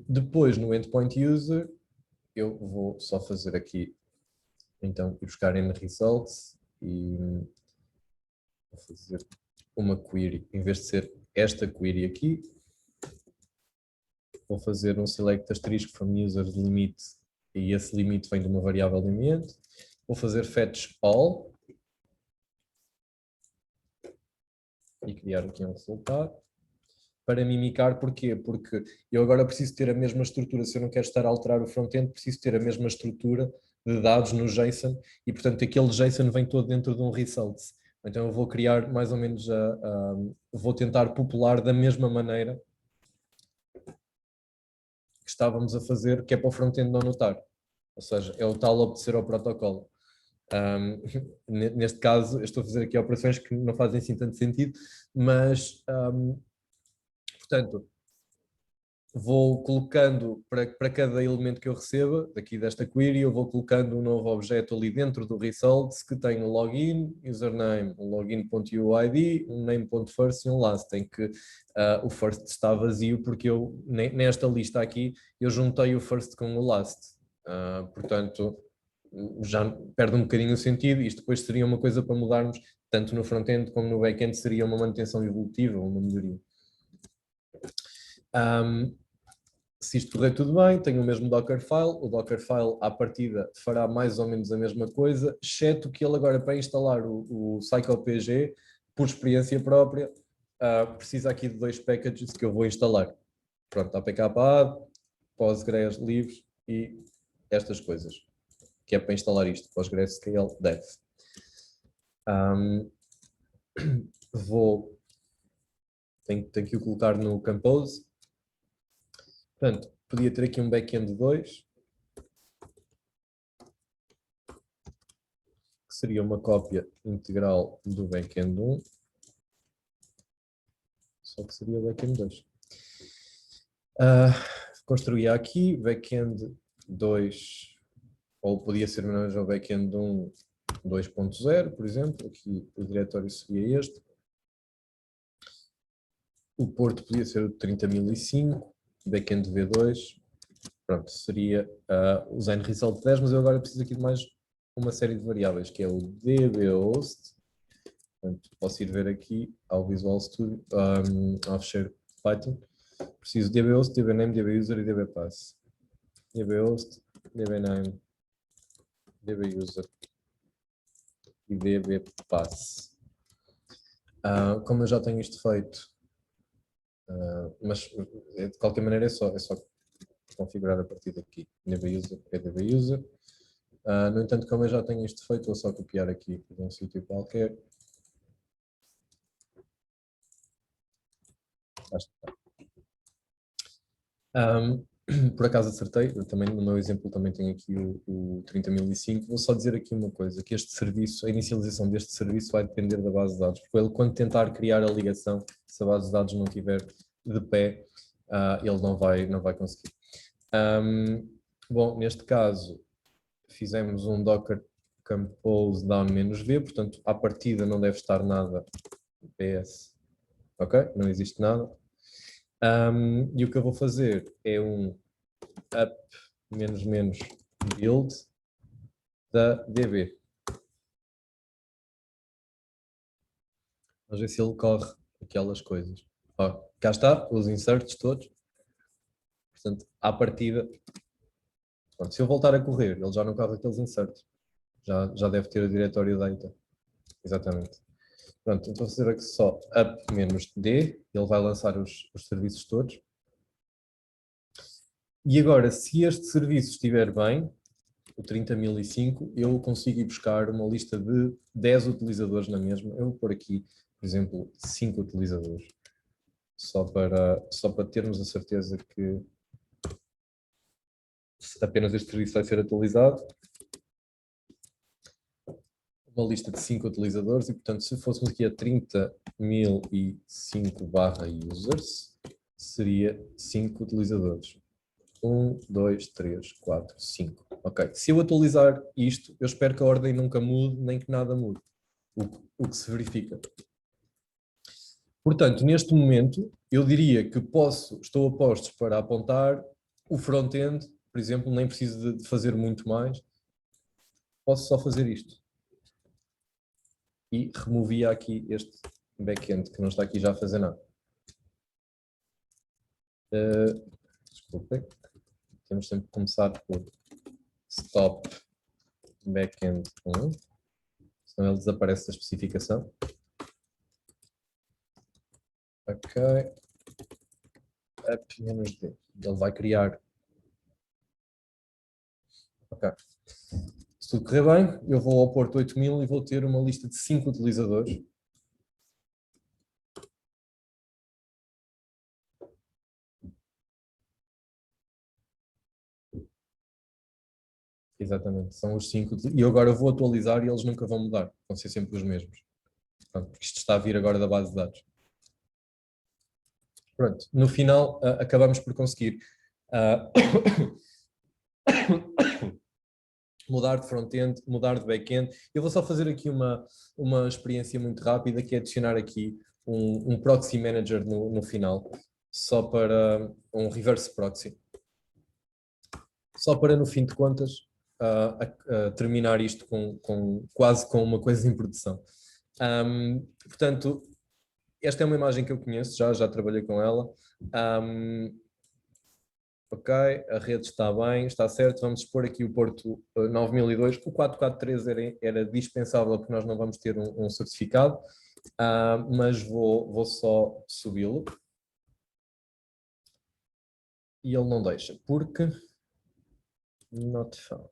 Depois, no Endpoint User, eu vou só fazer aqui, então, ir buscar nResults e vou fazer uma query, em vez de ser esta query aqui, vou fazer um select asterisco from user limit e esse limite vem de uma variável limiente. Vou fazer fetch all e criar aqui um resultado para mimicar. Porquê? Porque eu agora preciso ter a mesma estrutura, se eu não quero estar a alterar o front-end, preciso ter a mesma estrutura de dados no JSON e, portanto, aquele JSON vem todo dentro de um results. Então eu vou criar mais ou menos, vou tentar popular da mesma maneira que estávamos a fazer, que é para o front-end não notar. Ou seja, é o tal obedecer ao protocolo. Neste caso, eu estou a fazer aqui operações que não fazem assim tanto sentido, mas, portanto, vou colocando para cada elemento que eu receba, daqui desta query, eu vou colocando um novo objeto ali dentro do results que tem um login, username, um login.uid, um name.first e um last. Tem que o first está vazio porque eu, nesta lista aqui, eu juntei o first com o last. Portanto, já perde um bocadinho o sentido. Isto depois seria uma coisa para mudarmos, tanto no front-end como no back-end, seria uma manutenção evolutiva, uma melhoria. Se isto correr tudo bem, tenho o mesmo Dockerfile. O Dockerfile, à partida, fará mais ou menos a mesma coisa, exceto que ele agora, para instalar o PsychoPG, por experiência própria, precisa aqui de 2 packages que eu vou instalar. Pronto, APK-add, Postgres livres e estas coisas, que é para instalar isto, PostgreSQL dev. Tenho que o colocar no Compose. Portanto, podia ter aqui um backend 2, que seria uma cópia integral do backend 1, só que seria o backend 2. Construía aqui backend 2, ou podia ser o backend 1 2.0, por exemplo, aqui o diretório seria este. O porto podia ser o 30.005, backend V2, pronto, seria o nResult 10, mas eu agora preciso aqui de mais uma série de variáveis, que é o dbHost. Portanto, posso ir ver aqui ao Visual Studio, ao Share Python. Preciso de dbHost, dbName, dbUser e dbPass. dbHost, dbName, dbUser e dbPass. Como eu já tenho isto feito, mas de qualquer maneira é só configurar a partir daqui. dbUser é dbUser. No entanto, como eu já tenho isto feito, vou só copiar aqui de um sítio qualquer. Por acaso acertei, eu também, no meu exemplo também tenho aqui o 30.005. Vou só dizer aqui uma coisa, que este serviço, a inicialização deste serviço vai depender da base de dados, porque ele, quando tentar criar a ligação, se a base de dados não estiver de pé, ele não vai conseguir. Bom, neste caso, fizemos um Docker Compose down-v, portanto, à partida não deve estar nada PS, ok? Não existe nada. E o que eu vou fazer é um up build da DB. Vamos ver se ele corre aquelas coisas. Cá está, os inserts todos. Portanto, à partida, Pronto, se eu voltar a correr, ele já não corre aqueles inserts. Já deve ter o diretório data. Exatamente. Pronto, então vou fazer aqui só up menos D, ele vai lançar os serviços todos. E agora, se este serviço estiver bem, o 30.005, eu consigo ir buscar uma lista de 10 utilizadores na mesma. Eu vou pôr aqui, por exemplo, 5 utilizadores. Só para termos a certeza que apenas este serviço vai ser atualizado. Uma lista de 5 utilizadores e, portanto, se fôssemos aqui a 30.005/users, seria 5 utilizadores. 1, 2, 3, 4, 5. Ok. Se eu atualizar isto, eu espero que a ordem nunca mude, nem que nada mude. O que se verifica. Portanto, neste momento, eu diria que estou a postos para apontar o front-end, por exemplo, nem preciso de fazer muito mais. Posso só fazer isto. E removia aqui este back-end, que não está aqui já a fazer nada. Desculpem. Temos sempre que começar por stop backend 1, senão ele desaparece da especificação. Ok. Up menos D. Ele vai criar. Ok. Se tudo correr bem, eu vou ao porto 8000 e vou ter uma lista de 5 utilizadores. Exatamente, são os 5. E eu agora vou atualizar e eles nunca vão mudar. Vão ser sempre os mesmos. Pronto, porque isto está a vir agora da base de dados. Pronto, no final acabamos por conseguir mudar de front-end, mudar de back-end. Eu vou só fazer aqui uma experiência muito rápida, que é adicionar aqui um proxy manager no final, só para um reverse proxy. Só para, no fim de contas, terminar isto quase com uma coisa em produção. Portanto, esta é uma imagem que eu conheço, já trabalhei com ela. Ok, a rede está bem, está certo. Vamos expor aqui o porto 9002. O 443 era dispensável porque nós não vamos ter um certificado, mas vou só subi-lo. E ele não deixa, porque not found.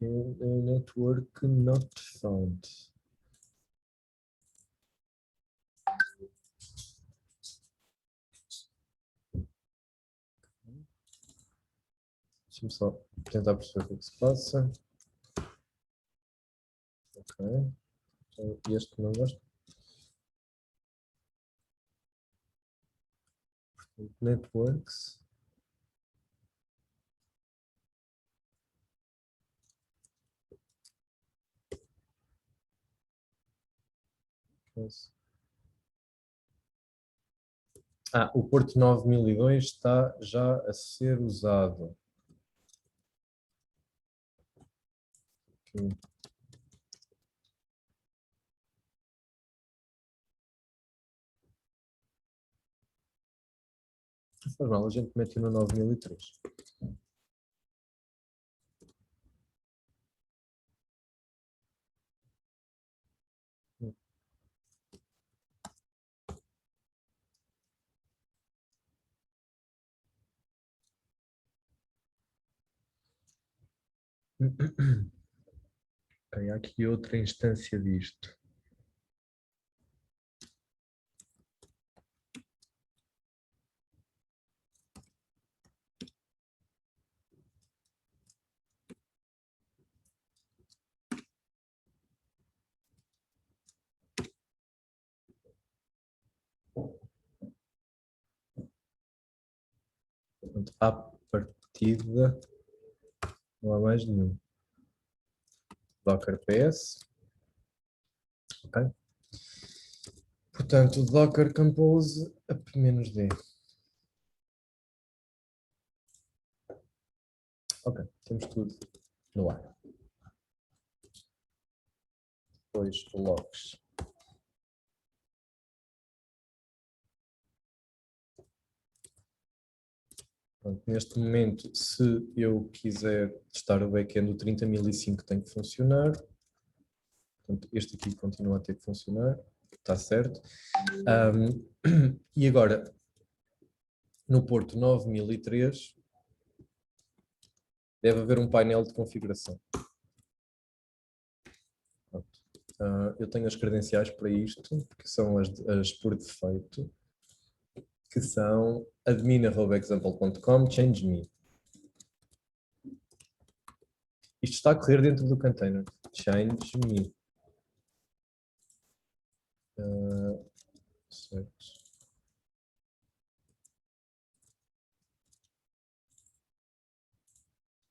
Network not found. Deixa-me só tentar perceber o que se passa. Ok. Este não gosto. Networks. O porto 9002 está já a ser usado. Aqui. Não faz mal, a gente mete no 9003. Ok, há aqui outra instância disto. Portanto, à partida não há mais nenhum. Docker PS. Ok. Portanto, Docker Compose up-d. Ok, temos tudo no ar. depois logs. Pronto, neste momento, se eu quiser testar o backend, o 30.005 tem que funcionar. Portanto, este aqui continua a ter que funcionar. Está certo. E agora, no porto 9003, deve haver um painel de configuração. Eu tenho as credenciais para isto, que são as por defeito, que são admin@example.com, change me. Isto está a correr dentro do container. Change me. Certo.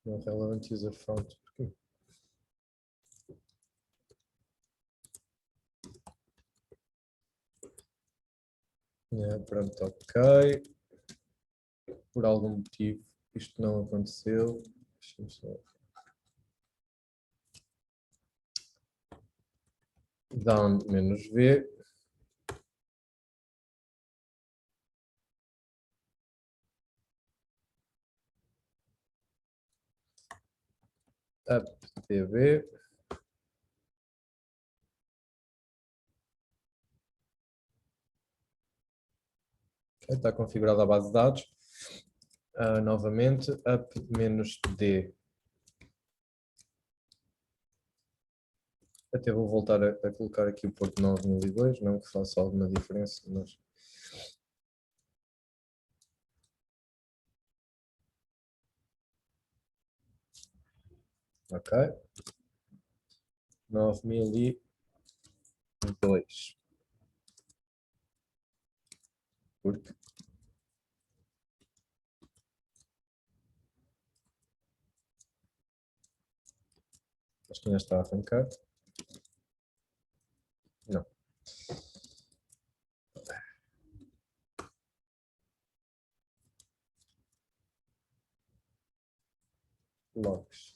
Não relevant user found. Porquê? Pronto, ok. Por algum motivo isto não aconteceu. Deixa-me só. Down -v. Up tv. Okay, está configurada a base de dados. Novamente, up -d. Até vou voltar a colocar aqui o porto 9002, não que faça alguma diferença, mas... Ok. 9002. Porque acho que ainda está a arrancar. Não. Logs.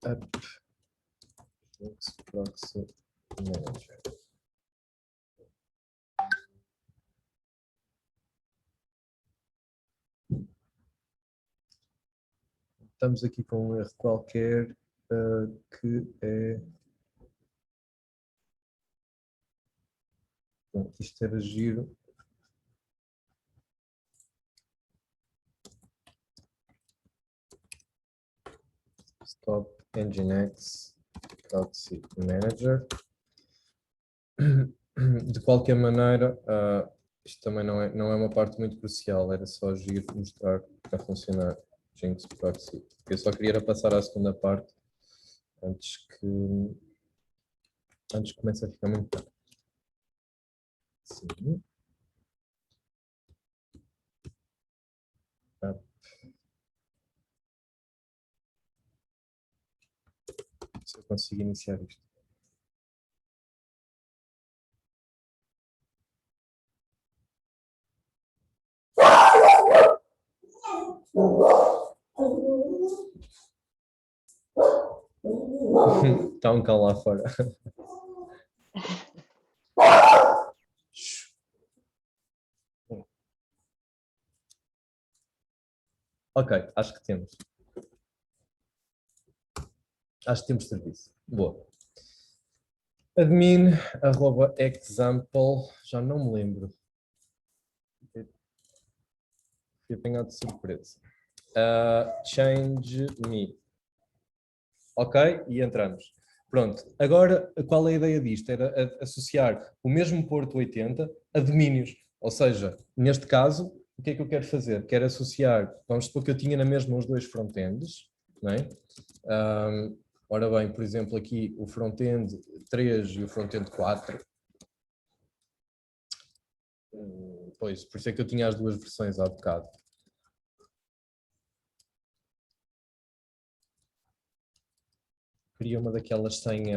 Up. Proxy Manager. Estamos aqui com um erro qualquer que é... Bom, isto era giro. Stop Nginx Proxy Manager. De qualquer maneira, isto também não é uma parte muito crucial, era só giro mostrar a funcionar Nginx Proxy. Eu só queria passar à segunda parte antes que comece a ficar muito tarde. Sim. Se eu consigo iniciar isto. Está um cão lá fora. Ok, acho que temos. Acho que temos serviço. Boa. Admin@example, já não me lembro. Fui apanhado de surpresa. Change me. Ok, e entramos. Pronto, agora qual é a ideia disto? Era associar o mesmo porto 80 a domínios. Ou seja, neste caso, o que é que eu quero fazer? Quero associar, vamos supor que eu tinha na mesma os dois frontends, não é? Ora bem, por exemplo, aqui o front-end 3 e o front-end 4. Pois, por isso é que eu tinha as duas versões há bocado. Queria uma daquelas sem...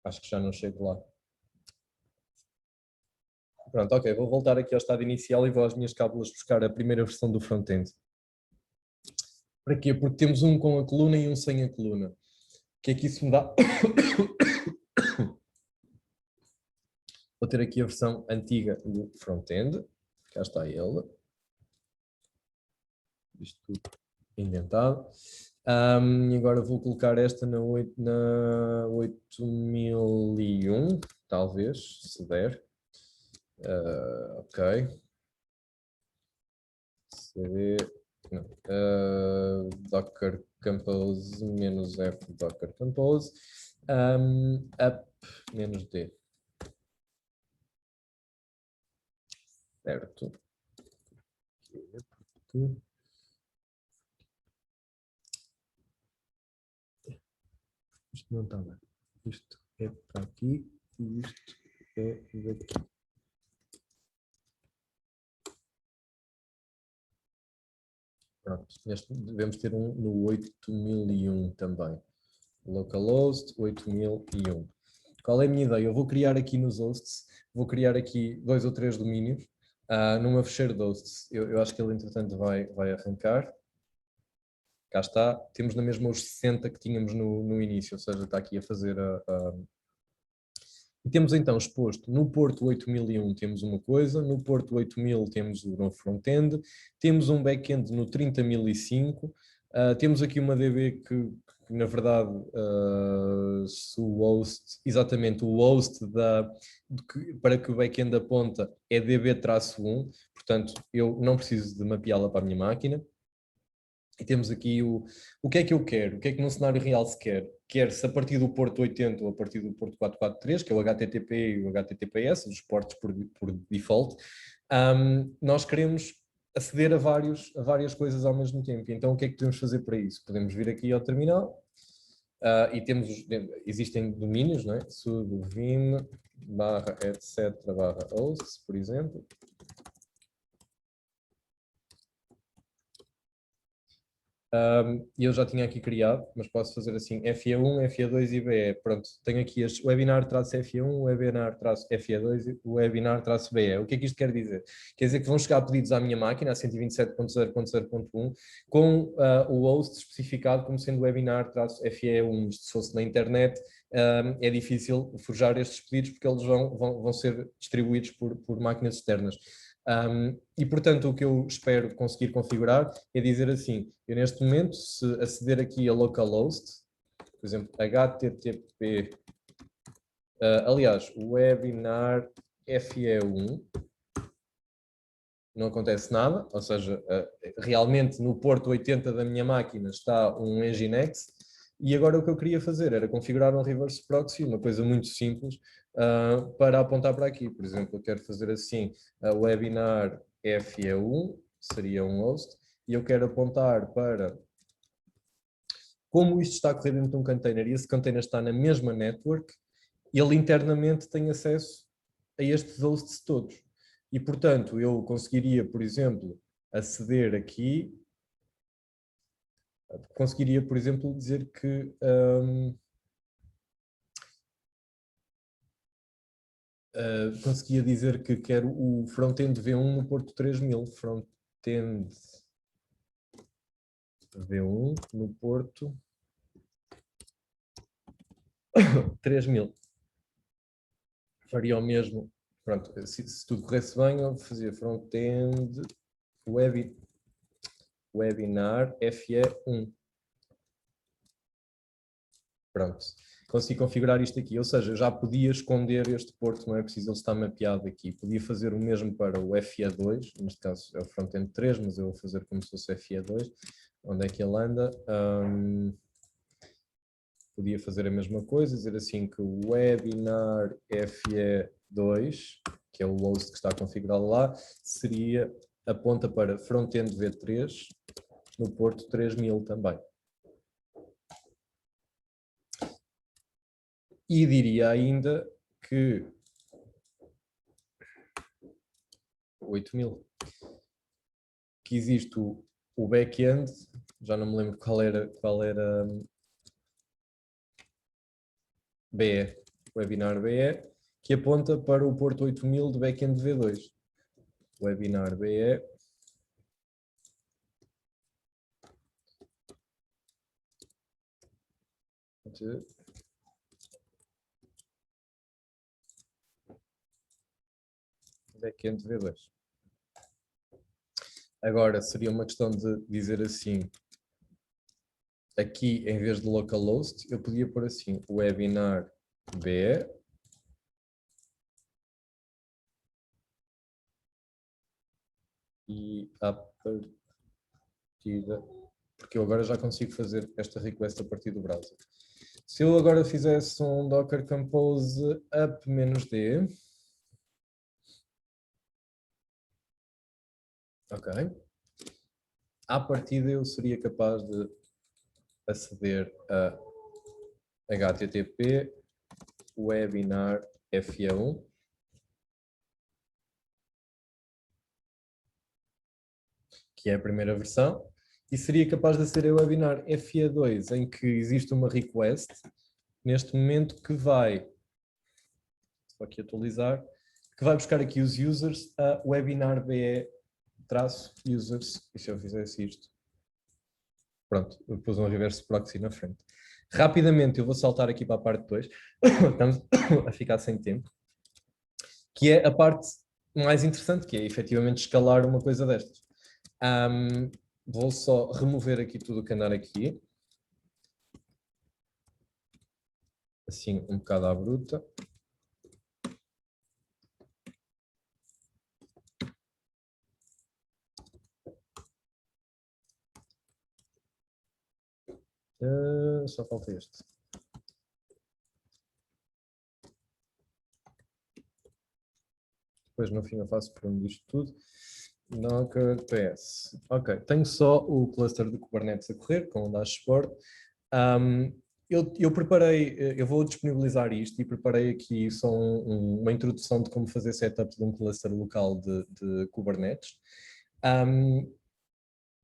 acho que já não chego lá. Pronto, ok, vou voltar aqui ao estado inicial e vou às minhas cábulas buscar a primeira versão do front-end. Para quê? Porque temos um com a coluna e um sem a coluna. O que é que isso me dá? Vou ter aqui a versão antiga do front-end. Cá está ele. Isto tudo inventado. E agora vou colocar esta na 8001, talvez, se der. Ok. CD. Não. Docker Compose -F Docker Compose. Up -D. Certo. Isto não está bem. Isto é para aqui e isto é daqui. Pronto, devemos ter um no 8001 também. Localhost 8001. Qual é a minha ideia? Eu vou criar aqui nos hosts, vou criar aqui 2 ou 3 domínios numa fecheira de hosts. Eu acho que ele, entretanto, vai arrancar. Cá está. Temos na mesma os 60 que tínhamos no início, ou seja, está aqui a fazer E temos então exposto no Porto 8001 temos uma coisa, no Porto 8000 temos o novo front-end, temos um back-end no 30005, temos aqui uma DB que na verdade, se o host, exatamente o host para que o back-end aponta é DB-1, portanto eu não preciso de mapeá-la para a minha máquina. E temos aqui o que é que eu quero, o que é que num cenário real se quer. Quer-se a partir do porto 80 ou a partir do porto 443, que é o HTTP e o HTTPS, os portos por default, nós queremos aceder a várias coisas ao mesmo tempo. Então o que é que podemos fazer para isso? Podemos vir aqui ao terminal e existem domínios, não é? Subvim /etc/hosts, por exemplo. E eu já tinha aqui criado, mas posso fazer assim, FE1, FE2 e BE. Pronto, tenho aqui este webinar-FE1, webinar-FE2 e webinar-BE. O que é que isto quer dizer? Quer dizer que vão chegar pedidos à minha máquina, a 127.0.0.1, com o host especificado como sendo webinar-FE1. Isto, se fosse na internet, é difícil forjar estes pedidos porque eles vão ser distribuídos por máquinas externas. E portanto o que eu espero conseguir configurar é dizer assim, eu neste momento se aceder aqui a localhost, por exemplo http, aliás webinar FE1, não acontece nada, ou seja, realmente no porto 80 da minha máquina está um Nginx, e agora o que eu queria fazer era configurar um reverse proxy, uma coisa muito simples, para apontar para aqui. Por exemplo, eu quero fazer assim, webinar FE1, seria um host, e eu quero apontar para como isto está a correr dentro de um container, e esse container está na mesma network, ele internamente tem acesso a estes hosts todos. E, portanto, eu conseguiria, por exemplo, aceder aqui, conseguiria, por exemplo, dizer que conseguia dizer que quero o front-end V1 no Porto 3000, front-end V1 no Porto 3000. Faria o mesmo, pronto, se tudo corresse bem, eu fazia front-end webinar FE1. Pronto, consegui configurar isto aqui, ou seja, já podia esconder este porto, não é preciso ele estar mapeado aqui. Podia fazer o mesmo para o FE2, neste caso é o front-end 3, mas eu vou fazer como se fosse FE2. Onde é que ele anda? Podia fazer a mesma coisa, dizer assim que o webinar FE2, que é o host que está configurado lá, seria aponta para front-end V3 no porto 3000 também. E diria ainda que 8000, que existe o back-end, já não me lembro qual era BE, webinar BE, que aponta para o Porto 8000 do backend V2. Webinar BE. Backend V2. Agora, seria uma questão de dizer assim, aqui em vez de localhost, eu podia pôr assim, webinar BE. E a partida, porque eu agora já consigo fazer esta request a partir do browser. Se eu agora fizesse um docker compose up-d, ok, à partida eu seria capaz de aceder a http webinar FE1, que é a primeira versão, e seria capaz de aceder a webinar FE2, em que existe uma request, neste momento, que vai, vou aqui atualizar, que vai buscar aqui os users a webinar BE-users, e se eu fizesse isto, pronto, eu pus um reverse proxy na frente. Rapidamente eu vou saltar aqui para a parte 2, estamos a ficar sem tempo, que é a parte mais interessante, que é efetivamente escalar uma coisa destas. Vou só remover aqui tudo o que andar aqui, assim um bocado à bruta. Só falta este. Depois no fim eu faço por onde isto tudo. Docker PS. Ok, tenho só o cluster de Kubernetes a correr com o dashboard. Eu preparei, eu vou disponibilizar isto e preparei aqui só uma introdução de como fazer setup de um cluster local de Kubernetes.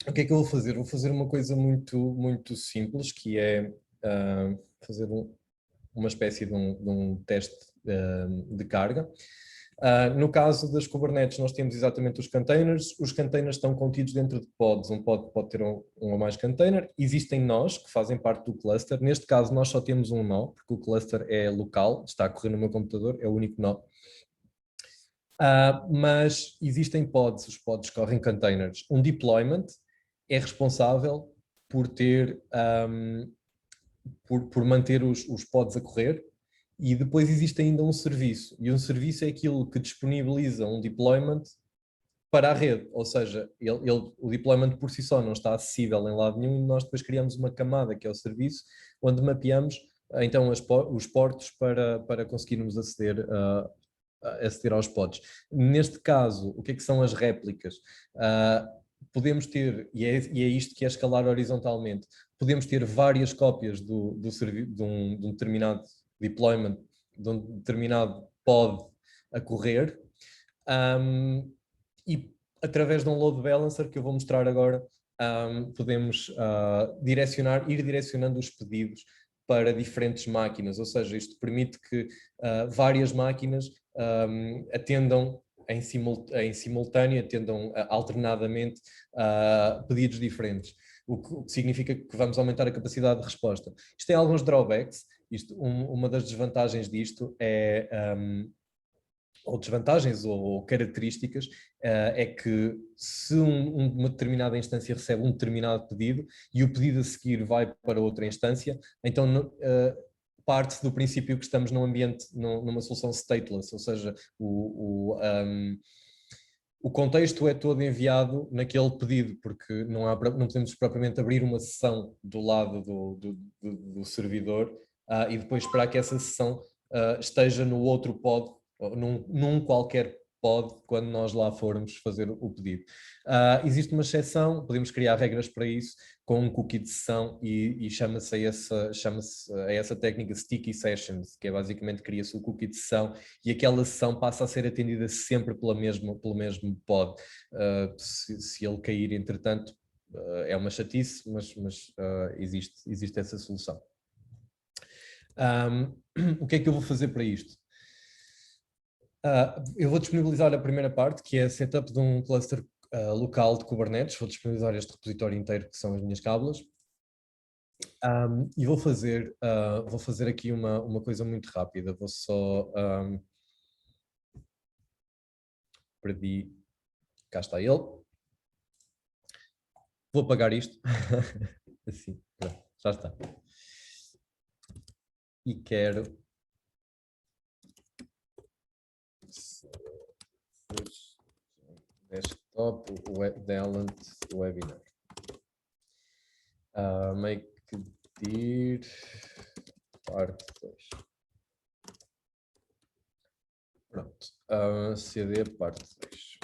O que é que eu vou fazer? Vou fazer uma coisa muito simples, que é fazer uma espécie de um teste de carga. No caso das Kubernetes, nós temos exatamente os containers. Os containers estão contidos dentro de pods. Um pod pode ter um ou mais container. Existem nós, que fazem parte do cluster. Neste caso, nós só temos um nó, porque o cluster é local, está a correr no meu computador, é o único nó. Mas existem pods, os pods correm containers. Um deployment é responsável por ter, por manter os pods a correr, e depois existe ainda um serviço, e um serviço é aquilo que disponibiliza um deployment para a rede, ou seja, o deployment por si só não está acessível em lado nenhum, e nós depois criamos uma camada que é o serviço, onde mapeamos então os portos para conseguirmos aceder aos pods. Neste caso, o que é que são as réplicas? Podemos ter, e é isto que é escalar horizontalmente, podemos ter várias cópias de um determinado deployment, de um determinado pod a correr, e através de um load balancer que eu vou mostrar agora, podemos ir direcionando os pedidos para diferentes máquinas, ou seja, isto permite que várias máquinas atendam em simultâneo, atendam alternadamente pedidos diferentes, o que significa que vamos aumentar a capacidade de resposta. Isto tem alguns drawbacks. Uma das desvantagens disto é, ou desvantagens ou características, é que se uma determinada instância recebe um determinado pedido e o pedido a seguir vai para outra instância, então parte-se do princípio que estamos num ambiente, numa solução stateless, ou seja, o contexto é todo enviado naquele pedido, porque não podemos propriamente abrir uma sessão do lado do servidor e depois esperar que essa sessão esteja no outro pod, ou num qualquer pod, quando nós lá formos fazer o pedido. Existe uma exceção, podemos criar regras para isso, com um cookie de sessão, e chama-se a essa técnica Sticky Sessions, que é basicamente cria-se o cookie de sessão e aquela sessão passa a ser atendida sempre pelo mesmo pod. Se ele cair, entretanto, é uma chatice, mas existe essa solução. O que é que eu vou fazer para isto? Eu vou disponibilizar a primeira parte, que é setup de um cluster local de Kubernetes. Vou disponibilizar este repositório inteiro, que são as minhas cábulas. E vou fazer aqui uma coisa muito rápida. Vou só... perdi... Cá está ele. Vou apagar isto. Assim, pronto, já está. E quero... Desktop, Talent, Webinar. Make dir parte 2. Pronto. CD parte 2.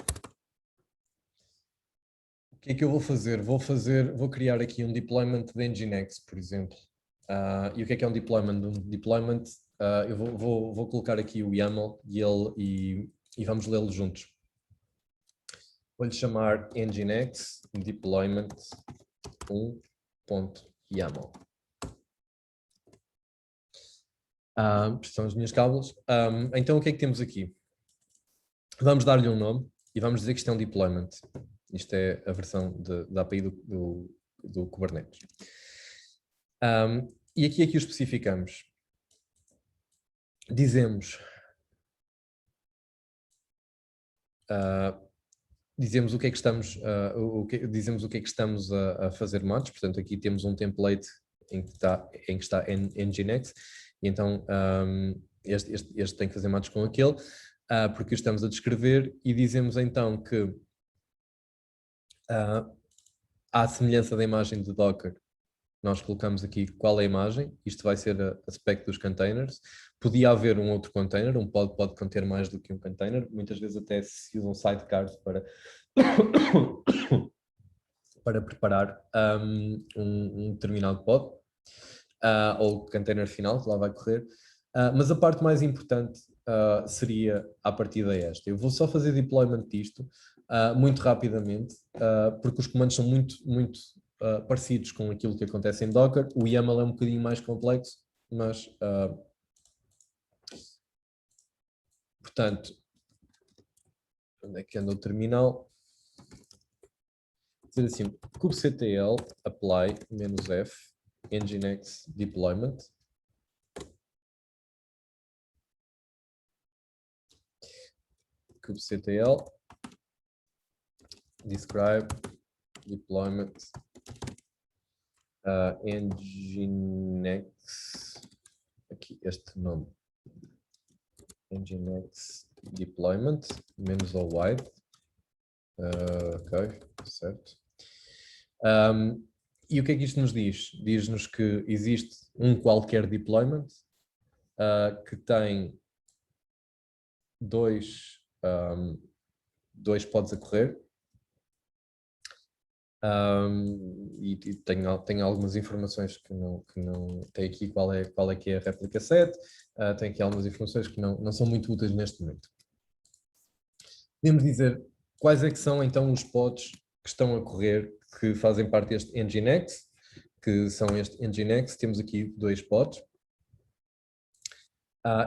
O que é que eu vou fazer? Vou criar aqui um deployment de Nginx, por exemplo. E o que é um deployment? Um deployment, eu vou colocar aqui o YAML e vamos lê-lo juntos. Vou-lhe chamar Nginx deployment 1.yaml. São as minhas cábulas. Então o que é que temos aqui? Vamos dar-lhe um nome e vamos dizer que isto é um deployment. Isto é a versão da API do Kubernetes. E aqui é que o especificamos. Dizemos o que é que estamos dizemos o que é que estamos a fazer mods. Portanto, aqui temos um template em que está Nginx, e então este tem que fazer mods com aquele, porque o estamos a descrever, e dizemos então que à semelhança da imagem de Docker, nós colocamos aqui qual é a imagem. Isto vai ser a spec dos containers. Podia haver um outro container, um pod pode conter mais do que um container. Muitas vezes até se usam sidecars para preparar um determinado pod, ou o container final que lá vai correr. Mas a parte mais importante seria à partida esta. Eu vou só fazer deployment disto muito rapidamente, porque os comandos são muito parecidos com aquilo que acontece em Docker. O YAML é um bocadinho mais complexo, mas portanto, onde é que anda o terminal? Dizer assim, kubectl apply -f nginx deployment. kubectl describe deployment nginx, aqui este nome, nginx deployment -o wide, ok, certo. E o que é que isto nos diz? Diz-nos que existe um qualquer deployment que tem dois pods a correr, e tem algumas informações que não tem aqui qual é que é a réplica set, tem aqui algumas informações que não são muito úteis neste momento. Podemos dizer quais é que são então os pods que estão a correr, que fazem parte deste Nginx, que são este Nginx. Temos aqui 2 pods,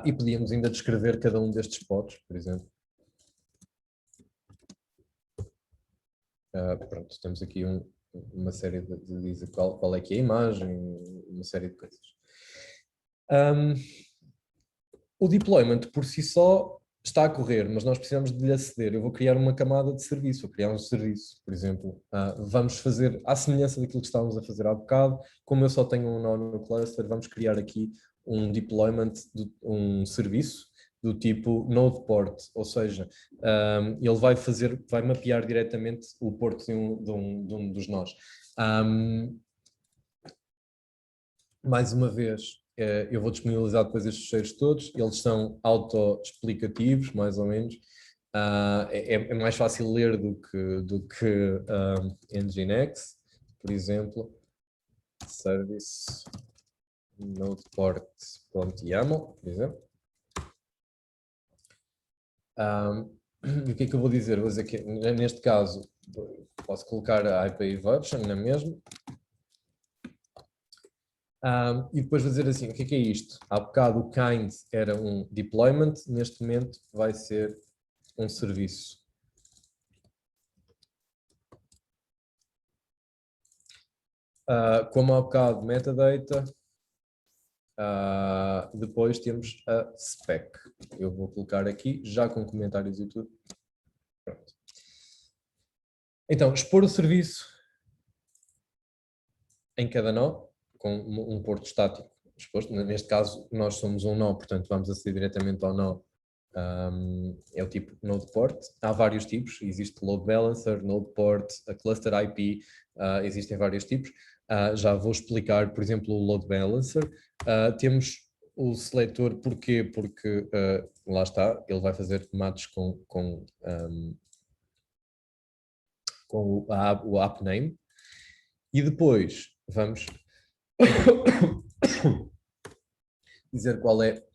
e podíamos ainda descrever cada um destes pods, por exemplo. Pronto, temos aqui uma série de dizer qual é que é a imagem, uma série de coisas. O deployment por si só está a correr, mas nós precisamos de lhe aceder. Eu vou criar uma camada de serviço, vou criar um serviço, por exemplo. Vamos fazer, à semelhança daquilo que estávamos a fazer há bocado, como eu só tenho um nó no cluster, vamos criar aqui um deployment de um serviço do tipo node port, ou seja, ele vai mapear diretamente o porto de um dos nós. Mais uma vez, eu vou disponibilizar depois estes fecheiros todos, eles são auto-explicativos, mais ou menos. É mais fácil ler do que Nginx, por exemplo, service nodeport.yaml, por exemplo. O que é que eu vou dizer? Vou dizer que neste caso posso colocar a API version na mesma. E depois vou dizer assim, o que é isto? Há bocado o kind era um deployment, neste momento vai ser um serviço. Como há bocado metadata, depois temos a spec. Eu vou colocar aqui, já com comentários e tudo. Pronto. Então, expor o serviço em cada nó, com um porto estático exposto. Neste caso, nós somos um nó, portanto vamos aceder diretamente ao nó. É o tipo Node Port. Há vários tipos, existe Load Balancer, Node Port, a Cluster IP, existem vários tipos. Já vou explicar, por exemplo, o Load Balancer. Temos o seletor, porquê? Porque, lá está, ele vai fazer match com o app name. E depois vamos dizer qual é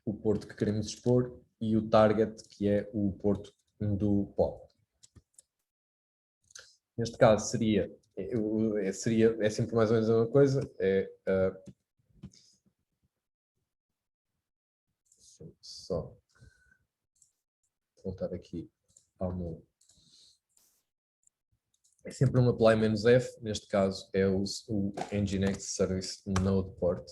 o porto que queremos expor e o target, que é o porto do pod. Neste caso seria sempre mais ou menos a mesma coisa, só voltar aqui ao meu. É sempre um apply "-f", neste caso é o Nginx Service Node Port.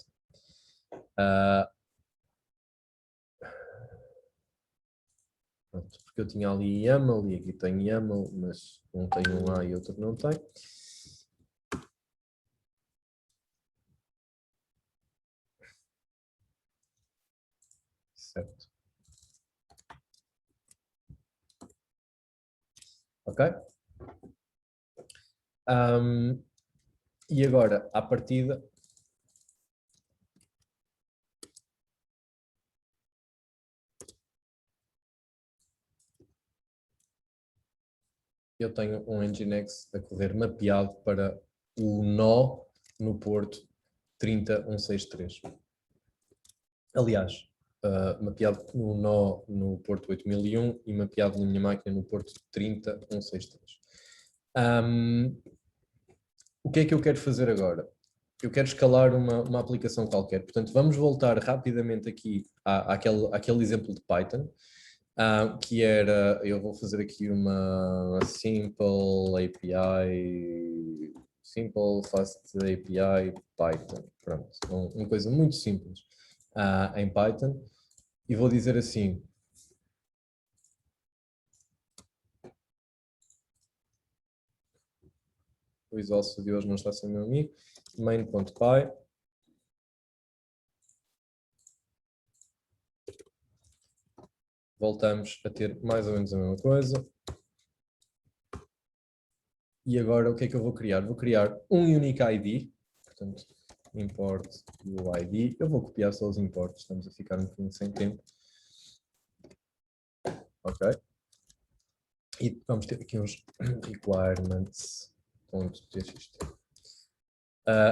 Pronto, porque eu tinha ali YAML e aqui tem YAML, mas um tem um A e outro não tem. Certo. Ok? E agora, à partida, eu tenho um Nginx a correr mapeado para o nó no porto 30163. Aliás, mapeado no nó no porto 8001 e mapeado na minha máquina no porto 30163. O que é que eu quero fazer agora? Eu quero escalar uma aplicação qualquer. Portanto, vamos voltar rapidamente aqui àquele exemplo de Python, que era, eu vou fazer aqui uma Simple API, Simple Fast API Python. Pronto, uma coisa muito simples em Python. E vou dizer assim, o Visual Studio hoje não está sendo meu amigo, main.py. Voltamos a ter mais ou menos a mesma coisa. E agora o que é que eu vou criar? Vou criar um unique ID, portanto, import UID. Eu vou copiar só os imports, estamos a ficar um bocadinho sem tempo. Ok. E vamos ter aqui uns requirements.txt.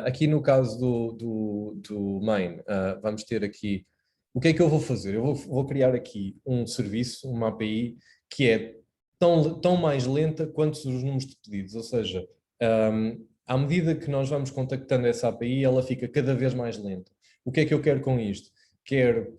Aqui no caso do main, vamos ter aqui, o que é que eu vou fazer? Eu vou criar aqui um serviço, uma API, que é tão mais lenta quanto os números de pedidos, ou seja, à medida que nós vamos contactando essa API, ela fica cada vez mais lenta. O que é que eu quero com isto? Quero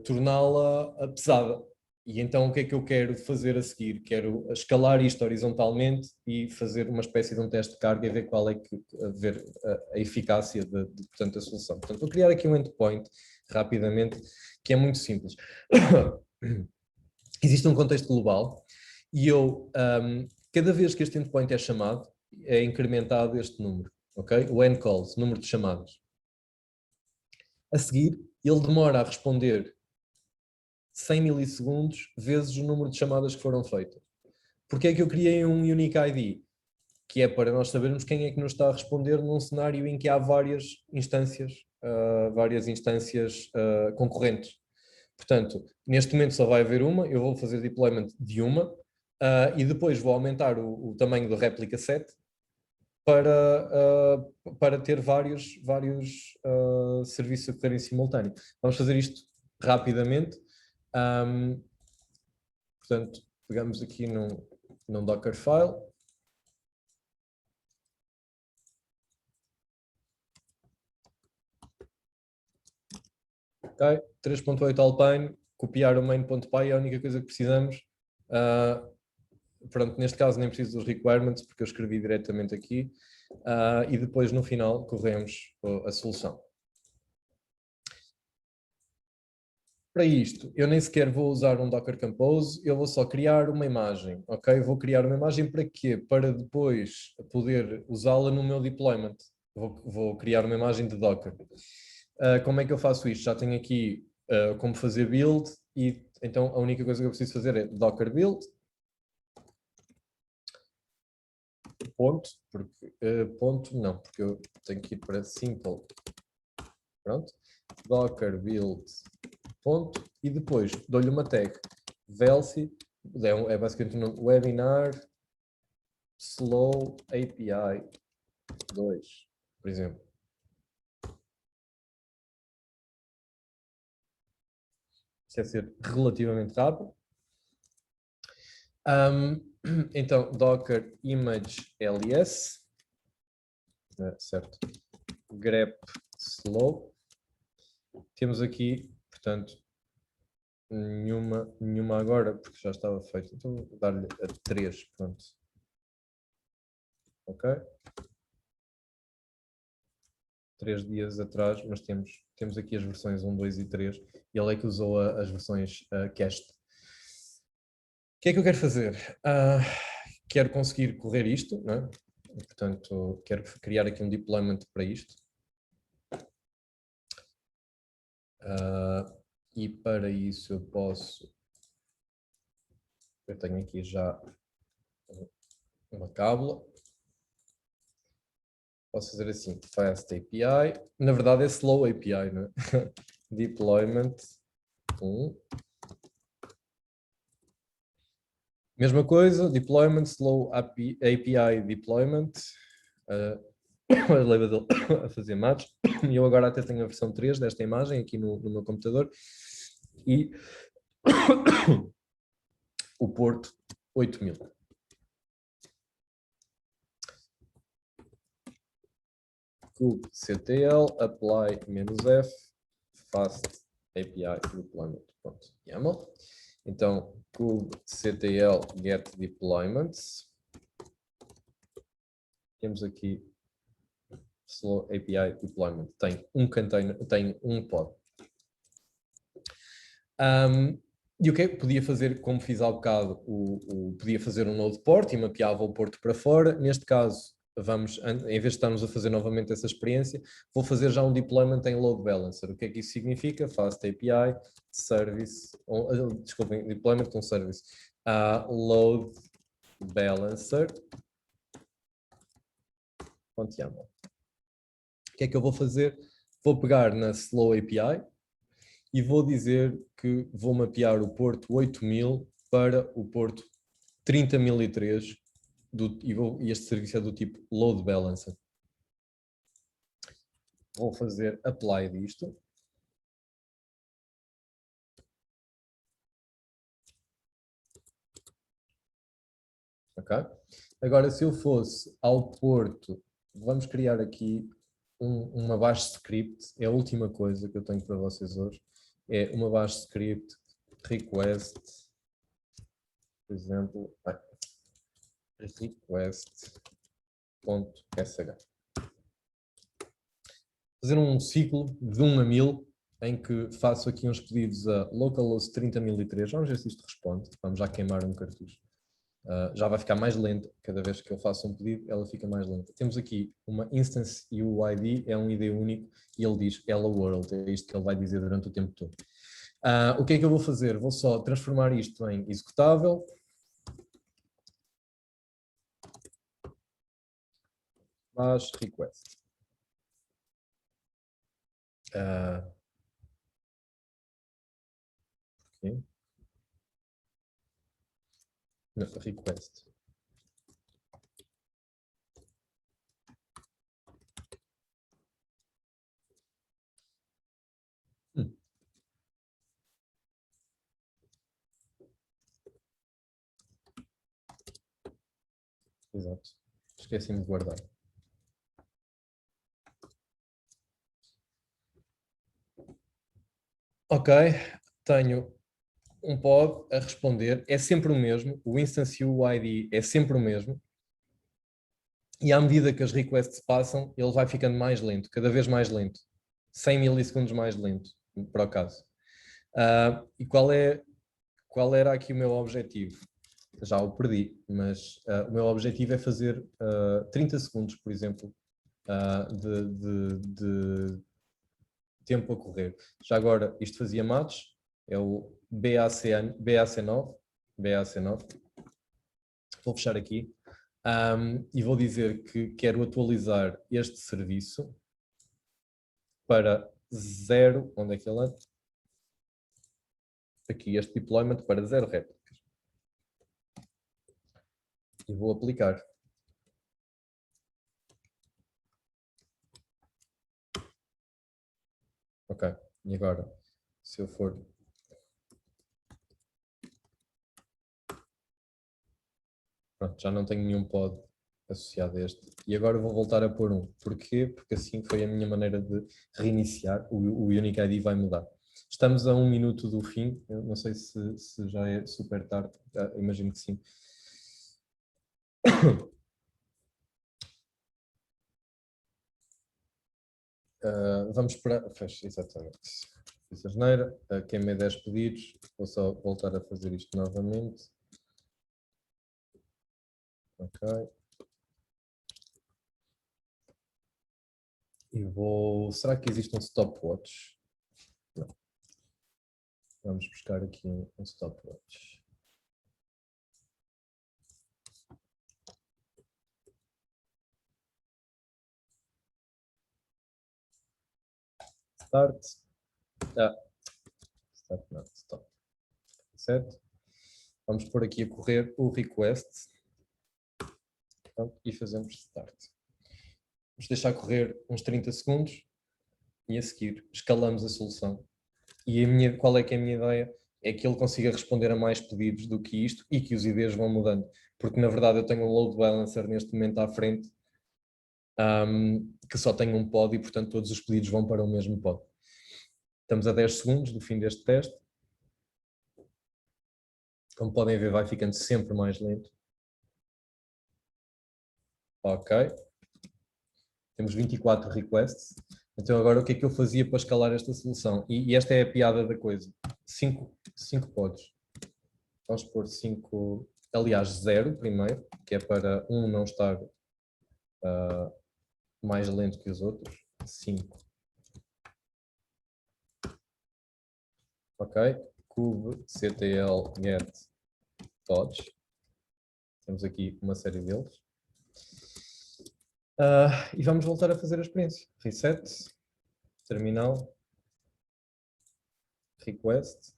torná-la pesada. E então o que é que eu quero fazer a seguir? Quero escalar isto horizontalmente e fazer uma espécie de um teste de carga e ver qual é que, ver a eficácia portanto, da solução. Portanto, vou criar aqui um endpoint rapidamente, que é muito simples. Existe um contexto global e cada vez que este endpoint é chamado, é incrementado este número, ok? O ncalls, número de chamadas. A seguir, ele demora a responder 100 milissegundos vezes o número de chamadas que foram feitas. Porque é que eu criei um Unique ID? Que é para nós sabermos quem é que nos está a responder num cenário em que há várias instâncias concorrentes. Portanto, neste momento só vai haver uma, eu vou fazer deployment de uma e depois vou aumentar o tamanho do réplica set para ter vários serviços a correr em simultâneo. Vamos fazer isto rapidamente. Portanto, pegamos aqui num Dockerfile. Ok? 3.8 Alpine, copiar o main.py é a única coisa que precisamos. Pronto, neste caso nem preciso dos requirements, porque eu escrevi diretamente aqui. E depois, no final, corremos a solução. Para isto, eu nem sequer vou usar um Docker Compose, eu vou só criar uma imagem, ok? Vou criar uma imagem para quê? Para depois poder usá-la no meu deployment. Vou criar uma imagem de Docker. Como é que eu faço isto? Já tenho aqui como fazer build e então a única coisa que eu preciso fazer é Docker build. Ponto, porque ponto não, porque eu tenho que ir para simple. Pronto. Docker build ponto, e depois dou-lhe uma tag Velci, é basicamente um webinar slow API 2, por exemplo. Isso é ser relativamente rápido. Então, Docker image ls, certo, grep slow. Temos aqui, portanto, nenhuma agora, porque já estava feito. Então vou dar-lhe a 3, pronto. Ok? 3 dias atrás, mas temos aqui as versões 1, 2 e 3, e ele é que usou as versões cached. O que é que eu quero fazer? Quero conseguir correr isto, não é? Portanto, quero criar aqui um deployment para isto. E para isso eu tenho aqui já uma cábula. Posso fazer assim, fast API, na verdade é slow API, não é? Deployment 1. Mesma coisa, deployment, slow API deployment. Leva dele a fazer match. E eu agora até tenho a versão 3 desta imagem aqui no meu computador. E o porto 8000. kubectl apply -f fast API deployment. Pronto, YAML. Então, kubectl get deployments. Temos aqui slow API deployment. Tem um container, tem um pod. E o que é que podia fazer, como fiz há bocado, podia fazer um node port e mapeava o porto para fora. Neste caso, em vez de estarmos a fazer novamente essa experiência, vou fazer já um deployment em load balancer. O que é que isso significa? Fast API, service, desculpem, deployment com service. Load balancer. .yaml. O que é que eu vou fazer? Vou pegar na slow API e vou dizer que vou mapear o porto 8000 para o porto 30003 e este serviço é do tipo load balancer. Vou fazer apply disto. Ok? Agora, se eu fosse ao porto, vamos criar aqui uma bash script, é a última coisa que eu tenho para vocês hoje, é uma bash script request, por exemplo, request.sh. Fazer um ciclo de 1 a 1000, em que faço aqui uns pedidos a localhost 30003, vamos ver se isto responde, vamos já queimar um cartucho. Já vai ficar mais lenta, cada vez que eu faço um pedido, ela fica mais lenta. Temos aqui uma instance UID, é um ID único, e ele diz hello world, é isto que ele vai dizer durante o tempo todo. O que é que eu vou fazer? Vou só transformar isto em executável. Bash request. Okay. No, request. Exato. Esqueci-me de guardar. Ok, tenho um pod a responder, é sempre o mesmo, o instance UID é sempre o mesmo, e à medida que as requests passam, ele vai ficando mais lento, cada vez mais lento, 100 milissegundos mais lento, por acaso. E qual era aqui o meu objetivo? Já o perdi, mas o meu objetivo é fazer 30 segundos, por exemplo, de tempo a correr. Já agora, isto fazia match, é o BAC9. Vou fechar aqui e vou dizer que quero atualizar este serviço para 0, onde é que ele é? Aqui, este deployment para 0 réplicas. E vou aplicar. Ok, e agora, se eu for... Pronto, já não tenho nenhum pod associado a este. E agora vou voltar a pôr um. Porquê? Porque assim foi a minha maneira de reiniciar. O Unique ID vai mudar. Estamos a 1 minuto do fim. Eu não sei se já é super tarde. Imagino que sim. Vamos para... Fecha, exatamente. Fiz asneira. Queimei 10 pedidos. Vou só voltar a fazer isto novamente. Ok. E vou... Será que existe um stopwatch? Não. Vamos buscar aqui um stopwatch. Start. Start não, stop. Certo? Vamos pôr aqui a correr o request. Pronto, e fazemos start. Vamos deixar correr uns 30 segundos e a seguir escalamos a solução. E qual é que é a minha ideia? É que ele consiga responder a mais pedidos do que isto e que os IDs vão mudando. Porque na verdade eu tenho um load balancer neste momento à frente que só tem um pod e portanto todos os pedidos vão para o mesmo pod. Estamos a 10 segundos do fim deste teste. Como podem ver, vai ficando sempre mais lento. Ok. Temos 24 requests. Então agora o que é que eu fazia para escalar esta solução? E esta é a piada da coisa. 5 pods. Vamos pôr 5, aliás 0 primeiro, que é para um não estar mais lento que os outros. 5. Ok. kubectl get pods. Temos aqui uma série deles. E vamos voltar a fazer a experiência. Reset, terminal, request.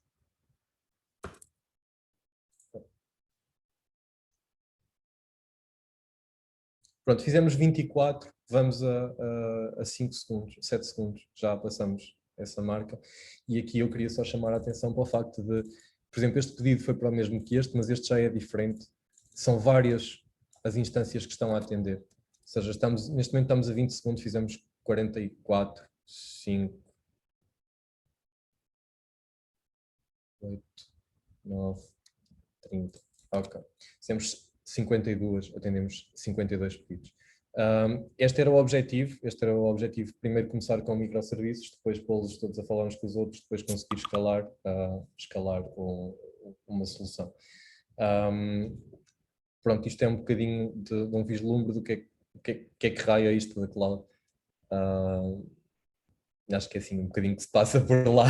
Pronto, fizemos 24, vamos a 5 segundos, 7 segundos, já passamos essa marca. E aqui eu queria só chamar a atenção para o facto de, por exemplo, este pedido foi para o mesmo que este, mas este já é diferente. São várias as instâncias que estão a atender. Ou seja, neste momento estamos a 20 segundos, fizemos 44, 5, 8, 9, 30. Ok. Fizemos 52, atendemos 52 pedidos. Este era o objetivo, primeiro começar com microserviços, depois pô-los todos a falar uns com os outros, depois conseguir escalar uma solução. Pronto, isto é um bocadinho de um vislumbre do que é que raio é isto da cloud. Acho que é assim um bocadinho que se passa por lá.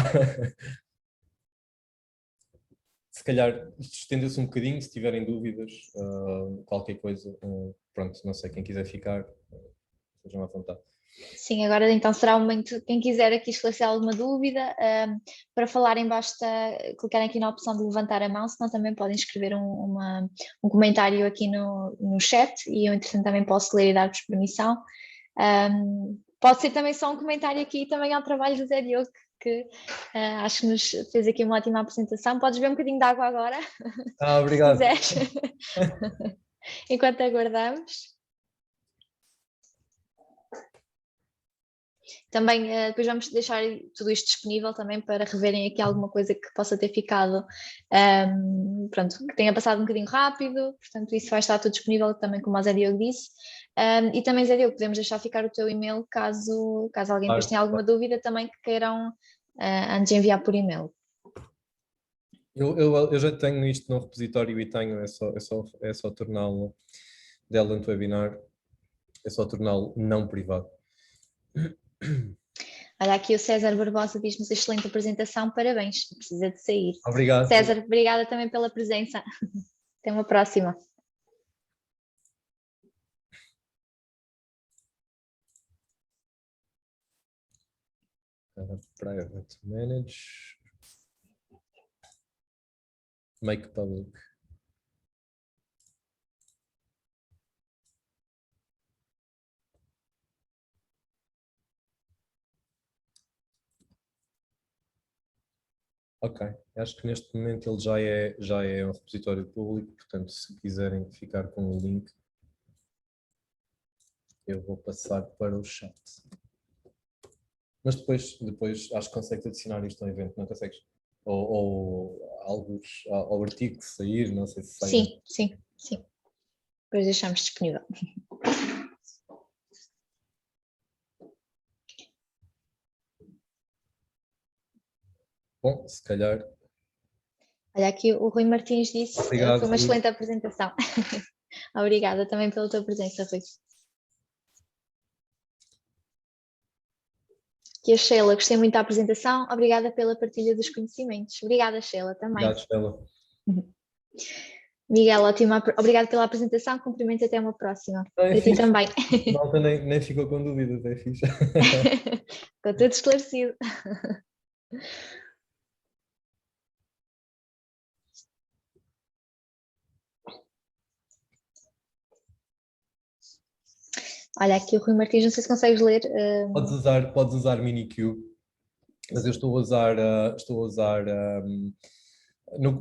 Se calhar estendeu-se um bocadinho, se tiverem dúvidas, qualquer coisa, pronto, não sei, quem quiser ficar, sejam à vontade. Sim, agora então será o momento, quem quiser aqui esclarecer alguma dúvida, para falarem basta clicarem aqui na opção de levantar a mão, senão também podem escrever um comentário aqui no chat e eu entretanto também posso ler e dar-vos permissão. Pode ser também só um comentário aqui também ao trabalho do Zé Diogo, que acho que nos fez aqui uma ótima apresentação. Podes beber um bocadinho de água agora, Obrigado. se quiseres, enquanto aguardamos. Também depois vamos deixar tudo isto disponível também para reverem aqui alguma coisa que possa ter ficado, pronto, que tenha passado um bocadinho rápido, portanto isso vai estar tudo disponível também, como o Zé Diogo disse. E também, Zé Diogo, podemos deixar ficar o teu e-mail caso alguém depois tenha alguma dúvida também que queiram antes de enviar por e-mail. Eu já tenho isto no repositório e tenho, é só torná-lo Delent Webinar, é só torná-lo não privado. Olha, aqui o César Barbosa diz-nos excelente apresentação, parabéns, precisa de sair. Obrigado. César, obrigada também pela presença. Até uma próxima. Private Manage. Make public. Ok, acho que neste momento ele já é um repositório público, portanto se quiserem ficar com o link, eu vou passar para o chat. Mas depois acho que consegues adicionar isto ao evento, não consegues? Ou ao artigo que sair, não sei se sai. Sim. Depois deixamos disponível. Bom, se calhar. Olha, aqui o Rui Martins disse que foi uma excelente apresentação. Obrigada também pela tua presença, Rui. Aqui a Sheila, gostei muito da apresentação. Obrigada pela partilha dos conhecimentos. Obrigada, Sheila, também. Obrigado, Sheila. Miguel, obrigado pela apresentação. Cumprimento, até uma próxima. Para ti também. Malta nem ficou com dúvidas, é fixe. Ficou tudo esclarecido. Olha, aqui o Rui Martins, não sei se consegues ler. Podes usar Minikube, mas eu estou a usar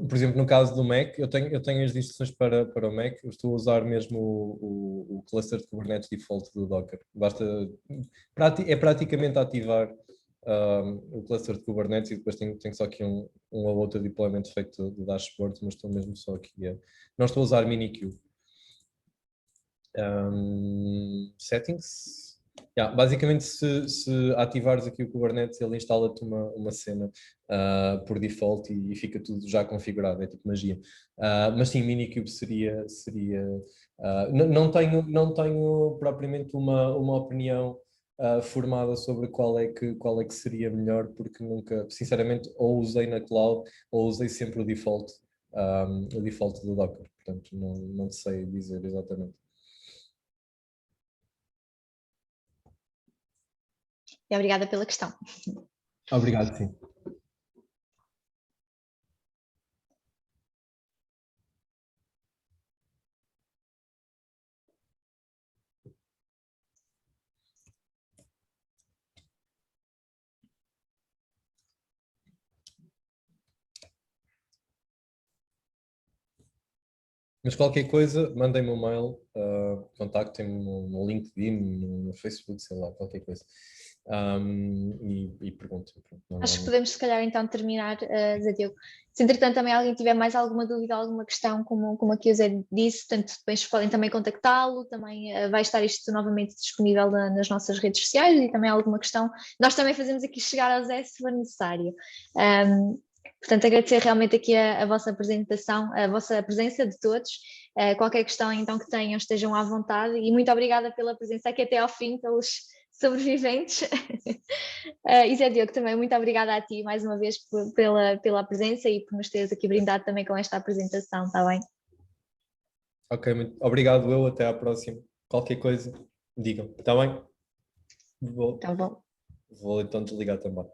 por exemplo, no caso do Mac, eu tenho as instruções para o Mac, eu estou a usar mesmo o cluster de Kubernetes default do Docker. É praticamente ativar o cluster de Kubernetes e depois tenho só aqui um ou outro deployment feito do dashboard, mas estou mesmo só aqui não estou a usar Minikube. Settings. Basicamente, se ativares aqui o Kubernetes, ele instala-te uma cena por default e fica tudo já configurado, é tipo magia. Mas sim, Minikube seria não tenho propriamente uma opinião formada sobre qual é que seria melhor, porque nunca, sinceramente, ou usei na cloud ou usei sempre o default do Docker, portanto não sei dizer exatamente. E obrigada pela questão. Obrigado, sim. Mas qualquer coisa, mandem-me um mail, contactem-me no LinkedIn, no Facebook, sei lá, qualquer coisa. E perguntem. Acho que podemos, se calhar, então terminar, Zé Diogo. Se entretanto também alguém tiver mais alguma dúvida, alguma questão, como aqui o Zé disse, tanto depois podem também contactá-lo, também vai estar isto novamente disponível nas nossas redes sociais e também alguma questão. Nós também fazemos aqui chegar ao Zé se for necessário. Portanto, agradecer realmente aqui a vossa apresentação, a vossa presença de todos. Qualquer questão então que tenham, estejam à vontade e muito obrigada pela presença aqui até ao fim, pelos sobreviventes. E Zé Diogo, também muito obrigada a ti mais uma vez pela presença e por nos teres aqui brindado também com esta apresentação, está bem? Ok, muito obrigado eu, até à próxima. Qualquer coisa, digam, está bem? Tá bom. Vou então desligar também.